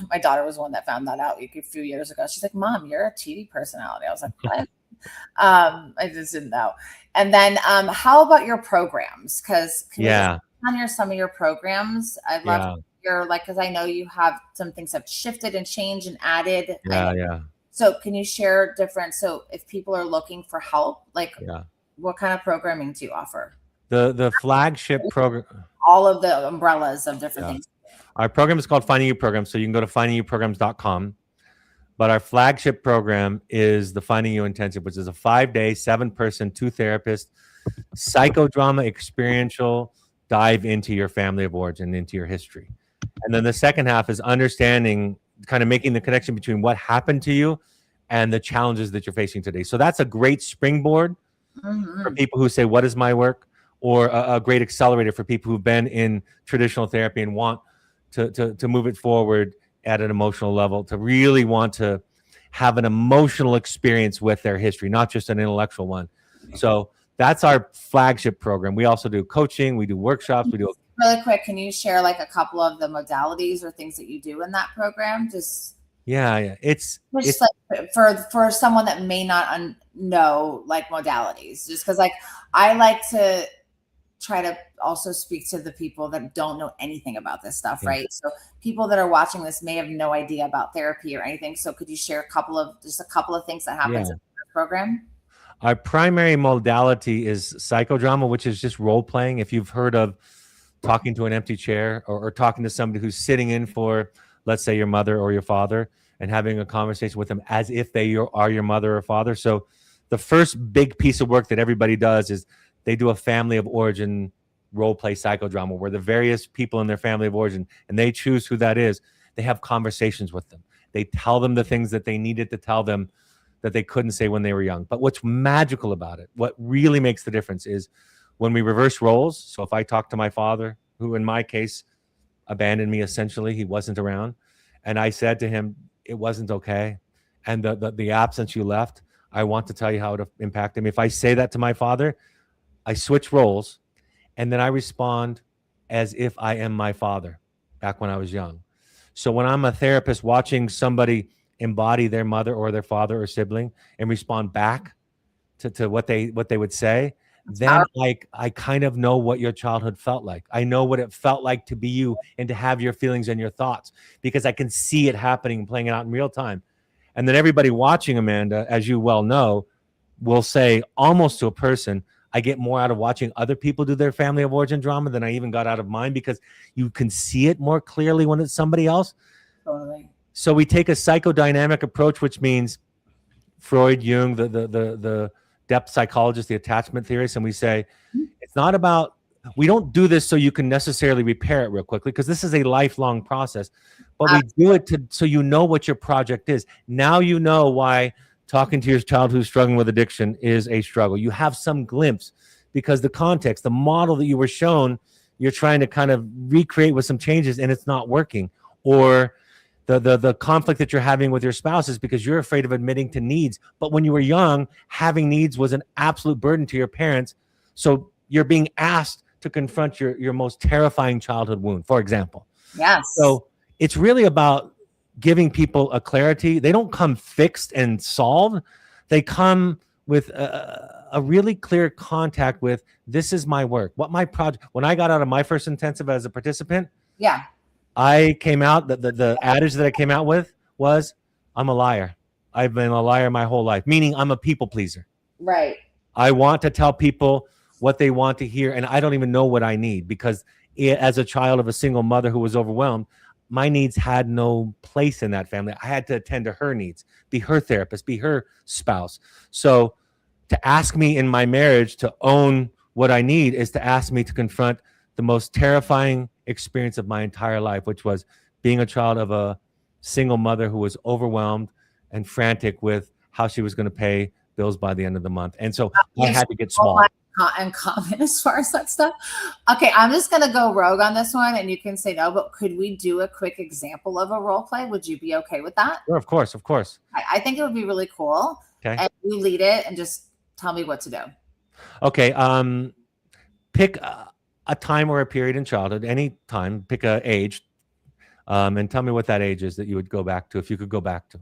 My daughter was one that found that out a few years ago. She's like, Mom, you're a TV personality. I was like, what? I just didn't know. And then how about your programs? Because on some of your programs, I'd love your because I know you have some things have shifted and changed and added. Yeah. So can you share different? So if people are looking for help, like what kind of programming do you offer? The flagship program. All of the umbrellas of different things. Our program is called Finding You Program. So you can go to findingyouprograms.com. But our flagship program is the Finding You Intensive, which is a 5-day, 7-person, 2-therapist, psychodrama experiential dive into your family of origin, into your history. And then the second half is understanding, kind of making the connection between what happened to you and the challenges that you're facing today. So that's a great springboard for people who say, what is my work? Or a great accelerator for people who've been in traditional therapy and want to move it forward at an emotional level, to really want to have an emotional experience with their history, not just an intellectual one. So that's our flagship program. We also do coaching, we do workshops, we do. Really quick, can you share like a couple of the modalities or things that you do in that program? It's like for someone that may not know like modalities, just because like I like to try to also speak to the people that don't know anything about this stuff, Yeah. right? So people that are watching this may have no idea about therapy or anything. So could you share a couple of things that happens Yeah. in the program? Our primary modality is psychodrama, which is just role playing. If you've heard of talking to an empty chair, or talking to somebody who's sitting in for, let's say, your mother or your father, and having a conversation with them as if they are your mother or father. So the first big piece of work that everybody does is they do a family of origin role play psychodrama where the various people in their family of origin, and they choose who that is. They have conversations with them. They tell them the things that they needed to tell them that they couldn't say when they were young. But what's magical about it, what really makes the difference, is when we reverse roles. So if I talk to my father, who in my case abandoned me, essentially, he wasn't around, and I said to him, it wasn't okay, and the absence you left, I want to tell you how it impacted me. If I say that to my father, I switch roles, and then I respond as if I am my father back when I was young. So when I'm a therapist watching somebody embody their mother or their father or sibling and respond back to what they would say, then I kind of know what your childhood felt like. I know what it felt like to be you and to have your feelings and your thoughts, because I can see it happening, playing it out in real time. And then everybody watching, Amanda, as you well know, will say almost to a person, I get more out of watching other people do their family of origin drama than I even got out of mine, because you can see it more clearly when it's somebody else. Totally. So we take a psychodynamic approach, which means Freud, Jung, the depth psychologist, the attachment theorists, and we say it's not about, we don't do this so you can necessarily repair it real quickly, because this is a lifelong process, but we do it so you know what your project is. Now you know why talking to your child who's struggling with addiction is a struggle. You have some glimpse, because the context, the model that you were shown, you're trying to kind of recreate with some changes and it's not working. Or the conflict that you're having with your spouse is because you're afraid of admitting to needs. But when you were young, having needs was an absolute burden to your parents. So you're being asked to confront your most terrifying childhood wound, for example. Yes. So it's really about giving people a clarity. They don't come fixed and solved. They come with a really clear contact with, this is my work, what my project. When I got out of my first intensive as a participant, yeah, I came out, the adage that I came out with was, I'm a liar. I've been a liar my whole life, meaning I'm a people pleaser. right. I want to tell people what they want to hear, and I don't even know what I need, because as a child of a single mother who was overwhelmed, my needs had no place in that family. I had to attend to her needs, be her therapist, be her spouse. So to ask me in my marriage to own what I need is to ask me to confront the most terrifying experience of my entire life, which was being a child of a single mother who was overwhelmed and frantic with how she was going to pay bills by the end of the month. And so I had to get small. And common as far as that stuff. Okay, I'm just going to go rogue on this one, and you can say no, but could we do a quick example of a role play? Would you be okay with that? Sure, of course, of course. I think it would be really cool. Okay. And you lead it and just tell me what to do. Okay. Pick a time or a period in childhood, any time, pick a age, and tell me what that age is that you would go back to, if you could go back to.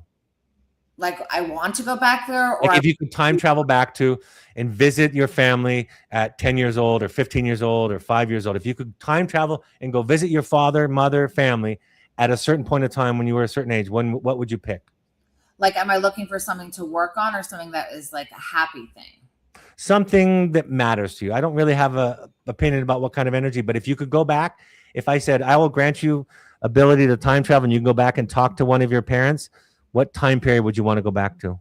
Like, I want to go back there, or like if you could time travel back to and visit your family at 10 years old or 15 years old or 5 years old, if you could time travel and go visit your father, mother, family at a certain point of time when you were a certain age, what would you pick? Like, am I looking for something to work on, or something that is like a happy thing? Something that matters to you. I don't really have a opinion about what kind of energy, but if you could go back, if I said, I will grant you ability to time travel and you can go back and talk to one of your parents, what time period would you want to go back to?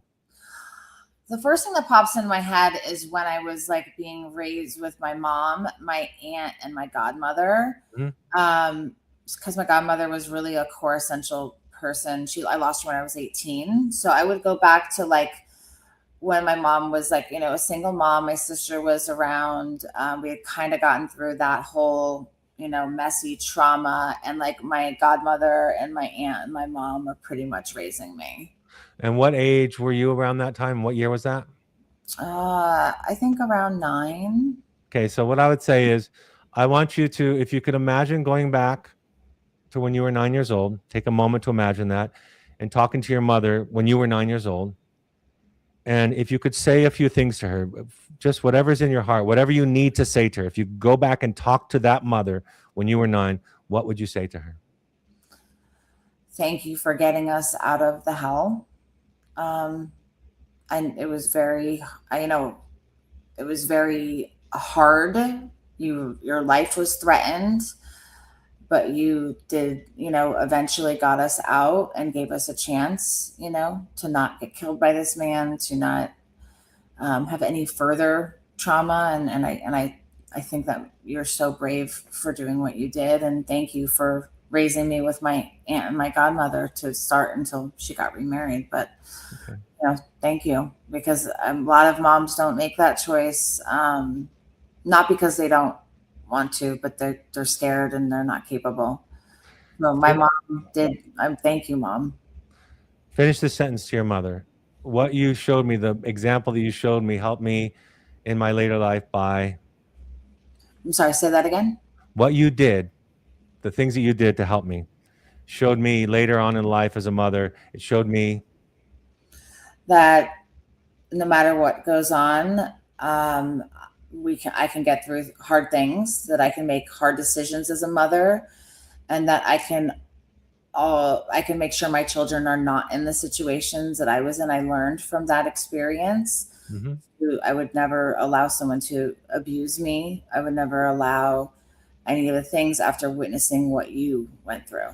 The first thing that pops in my head is when I was like being raised with my mom, my aunt, and my godmother. Mm-hmm. Because my godmother was really a core essential person. I lost her when I was 18. So I would go back to like when my mom was like, a single mom. My sister was around. We had kind of gotten through that whole, messy trauma. And like my godmother and my aunt and my mom were pretty much raising me. And what age were you around that time? What year was that? I think around 9. Okay, so what I would say is, I want you to, if you could imagine going back to when you were 9 years old, take a moment to imagine that, and talking to your mother when you were 9 years old, And if you could say a few things to her, just whatever's in your heart, whatever you need to say to her, if you go back and talk to that mother when you were 9, what would you say to her? Thank you for getting us out of the hell. Um, and it was very, it was very hard. Your life was threatened, but you did, eventually got us out and gave us a chance, to not get killed by this man, to not have any further trauma. And I think that you're so brave for doing what you did. And thank you for raising me with my aunt and my godmother to start until she got remarried. But, Okay. Thank you, because a lot of moms don't make that choice. Not because they don't want to, but they're scared and they're not capable. No, my mom did. Thank you, Mom. Finish the sentence to your mother. What you showed me, the example that you showed me, helped me in my later life by I'm sorry, say that again. what you did, the things that you did to help me, showed me later on in life as a mother. It showed me That no matter what goes on, I can get through hard things, that I can make hard decisions as a mother, and that I can make sure my children are not in the situations that I was in. I learned from that experience. Mhm. I would never allow someone to abuse me. I would never allow any of the things after witnessing what you went through.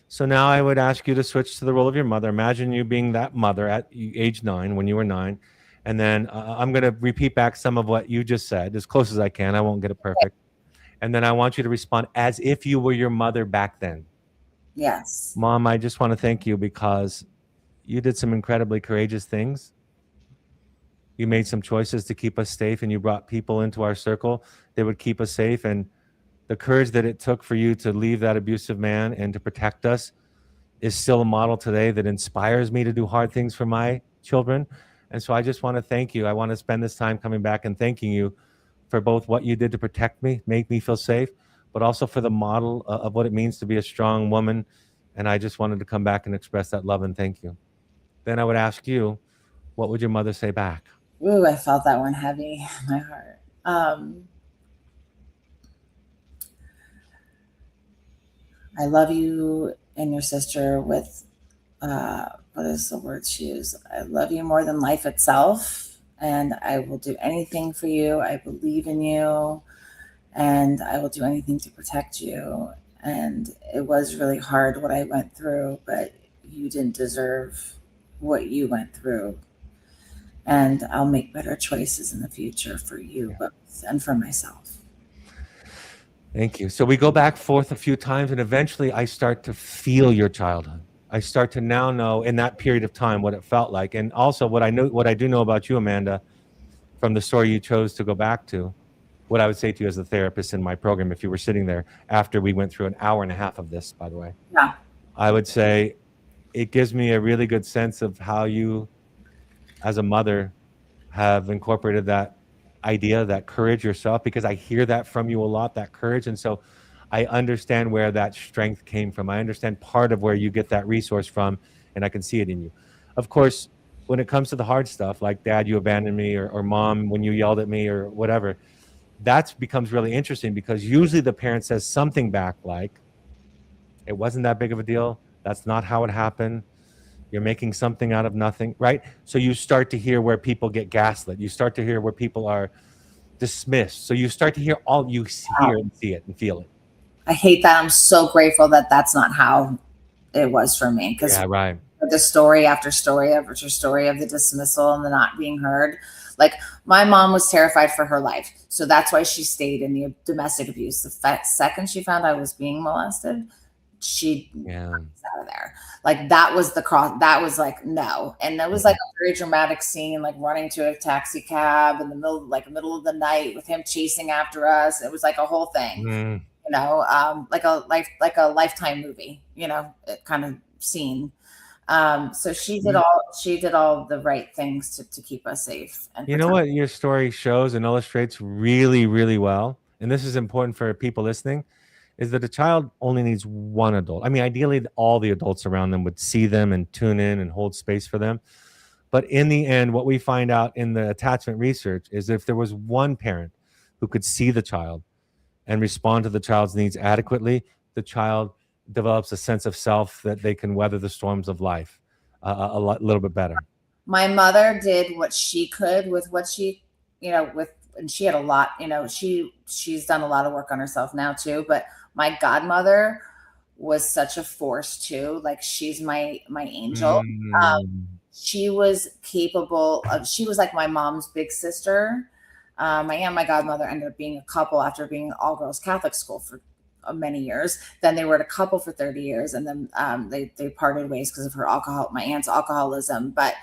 So now I would ask you to switch to the role of your mother. Imagine you being that mother at age 9, when you were 9. And then I'm going to repeat back some of what you just said as close as I can. I won't get it perfect. And then I want you to respond as if you were your mother back then. Yes. Mom, I just want to thank you because you did some incredibly courageous things. You made some choices to keep us safe, and you brought people into our circle that would keep us safe. And the courage that it took for you to leave that abusive man and to protect us is still a model today that inspires me to do hard things for my children. And so I just want to thank you. I want to spend this time coming back and thanking you for both what you did to protect me, make me feel safe, but also for the model of what it means to be a strong woman. And I just wanted to come back and express that love and thank you. Then I would ask you, what would your mother say back? Ooh, I felt that one heavy in my heart. I love you and your sister with, what is the word she used? I love you more than life itself, and I will do anything for you. I believe in you, and I will do anything to protect you. And it was really hard what I went through, but you didn't deserve what you went through. And I'll make better choices in the future for you both and for myself. Thank you. So we go back forth a few times, and eventually I start to feel your childhood. I start to now know in that period of time what it felt like. And also what I do know about you, Amanda, from the story you chose to go back to, what I would say to you as a therapist in my program, if you were sitting there after we went through an hour and a half of this, by the way, Yeah. I would say it gives me a really good sense of how you, as a mother, have incorporated that idea, that courage yourself, because I hear that from you a lot, that courage. And so I understand where that strength came from. I understand part of where you get that resource from, and I can see it in you. Of course, when it comes to the hard stuff, like Dad, you abandoned me, or Mom, when you yelled at me, or whatever, that becomes really interesting, because usually the parent says something back like, it wasn't that big of a deal. That's not how it happened. You're making something out of nothing, right? So you start to hear where people get gaslit. You start to hear where people are dismissed. So you start to hear all you hear and see it and feel it. I hate that. I'm so grateful that that's not how it was for me, because Yeah, right. the story after story after story of the dismissal and the not being heard. Like, my mom was terrified for her life. So that's why she stayed in the domestic abuse. The second she found I was being molested, she was out of there. Like, that was the cross. That was like, no. And it was like a very dramatic scene, like running to a taxi cab in the middle of the night with him chasing after us. It was like a whole thing, like a Lifetime movie, kind of scene. So she did all the right things to keep us safe. And you know what your story shows and illustrates really, really well, and this is important for people listening, is that a child only needs one adult. I mean, ideally, all the adults around them would see them and tune in and hold space for them. But in the end, what we find out in the attachment research is if there was one parent who could see the child and respond to the child's needs adequately, the child develops a sense of self that they can weather the storms of life little bit better. My mother did what she could with what she, and she had a lot, she's done a lot of work on herself now too, but my godmother was such a force too. Like she's my angel. She was capable of, she was like my mom's big sister. My aunt, my godmother ended up being a couple after being an all girls Catholic school for many years. Then they were a couple for 30 years. And then they parted ways because of my aunt's alcoholism. But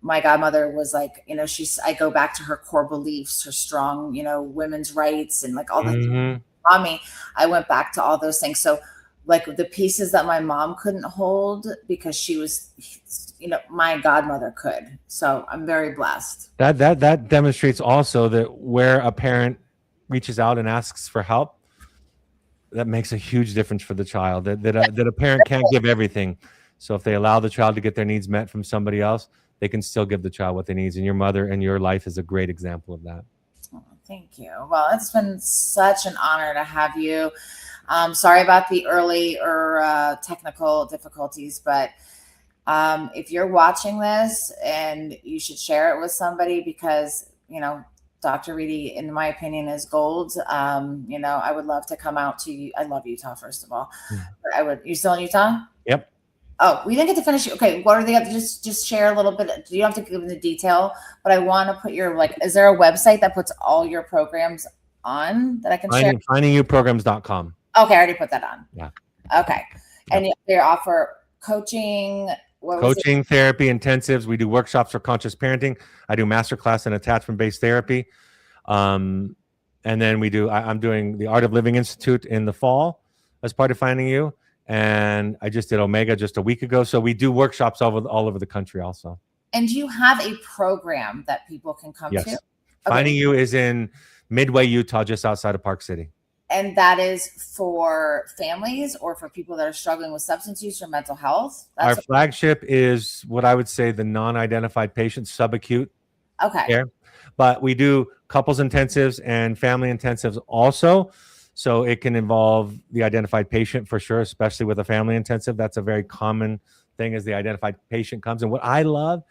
my godmother was like, I go back to her core beliefs, her strong, women's rights and like all the things on me. I went back to all those things. So like the pieces that my mom couldn't hold because she was, my godmother could. So I'm very blessed. That demonstrates also that where a parent reaches out and asks for help, that makes a huge difference for the child. That a parent can't give everything. So if they allow the child to get their needs met from somebody else, they can still give the child what they need. And your mother and your life is a great example of that. Oh, thank you. Well, it's been such an honor to have you. Sorry about the early or technical difficulties, but if you're watching this, and you should share it with somebody because, Dr. Reedy, in my opinion, is gold. I would love to come out to you. I love Utah, first of all. You still in Utah? Yep. Oh, we didn't get to finish. Okay. What are the other, just share a little bit. You don't have to give them the detail, but I want to put is there a website that puts all your programs on that I can share? Findingyouprograms.com. Okay. I already put that on. Yeah. Okay. And they offer coaching, therapy, intensives. We do workshops for conscious parenting. I do masterclass in attachment-based therapy. And then I'm doing the Art of Living Institute in the fall as part of Finding You. And I just did Omega just a week ago. So we do workshops all over the country also. And do you have a program that people can come to? Okay. Finding You is in Midway, Utah, just outside of Park City. And that is for families or for people that are struggling with substance use or mental health? Our flagship is what I would say the non-identified patient subacute care. But we do couples intensives and family intensives also. So it can involve the identified patient for sure, especially with a family intensive. That's a very common thing as the identified patient comes. And what I love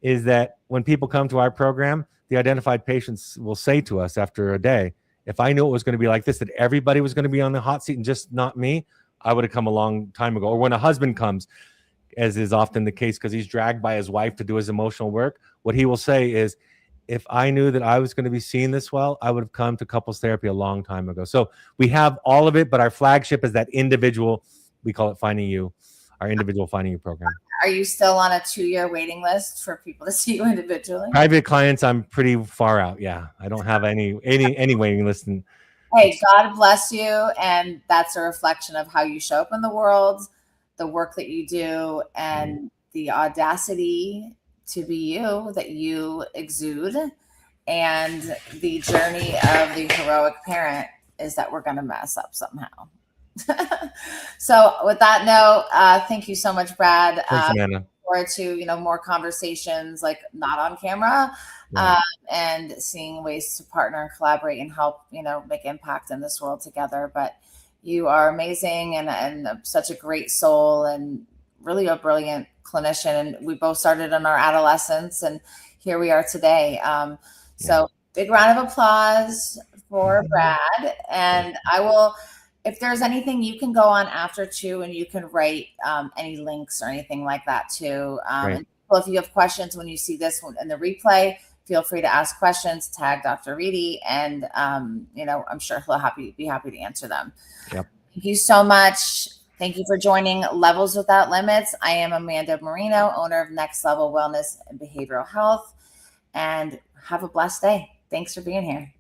is that when people come to our program, the identified patients will say to us after a day, if I knew it was going to be like this, that everybody was going to be on the hot seat and just not me, I would have come a long time ago. Or when a husband comes, as is often the case because he's dragged by his wife to do his emotional work, what he will say is, if I knew that I was going to be seen this well, I would have come to couples therapy a long time ago. So we have all of it, but our flagship is that individual, we call it Finding You, our individual Finding You program. Are you still on a 2-year waiting list for people to see you individually? Private clients, I'm pretty far out. Yeah. I don't have any waiting list. Hey, God bless you. And that's a reflection of how you show up in the world, the work that you do, and the audacity to be you that you exude. And the journey of the heroic parent is that we're going to mess up somehow. So with that note, thank you so much, Brad. Thanks, Amanda. Forward to, more conversations like not on camera, and seeing ways to partner and collaborate and help, make impact in this world together. But you are amazing and such a great soul and really a brilliant clinician. And we both started in our adolescence and here we are today. So big round of applause for Brad. And I will, if there's anything you can go on after too, and you can write any links or anything like that too. And if you have questions when you see this one in the replay, feel free to ask questions, tag Dr. Reedy, and I'm sure he'll be happy to answer them. Yep. Thank you so much. Thank you for joining Levels Without Limits. I am Amanda Marino, owner of Next Level Wellness and Behavioral Health, and have a blessed day. Thanks for being here.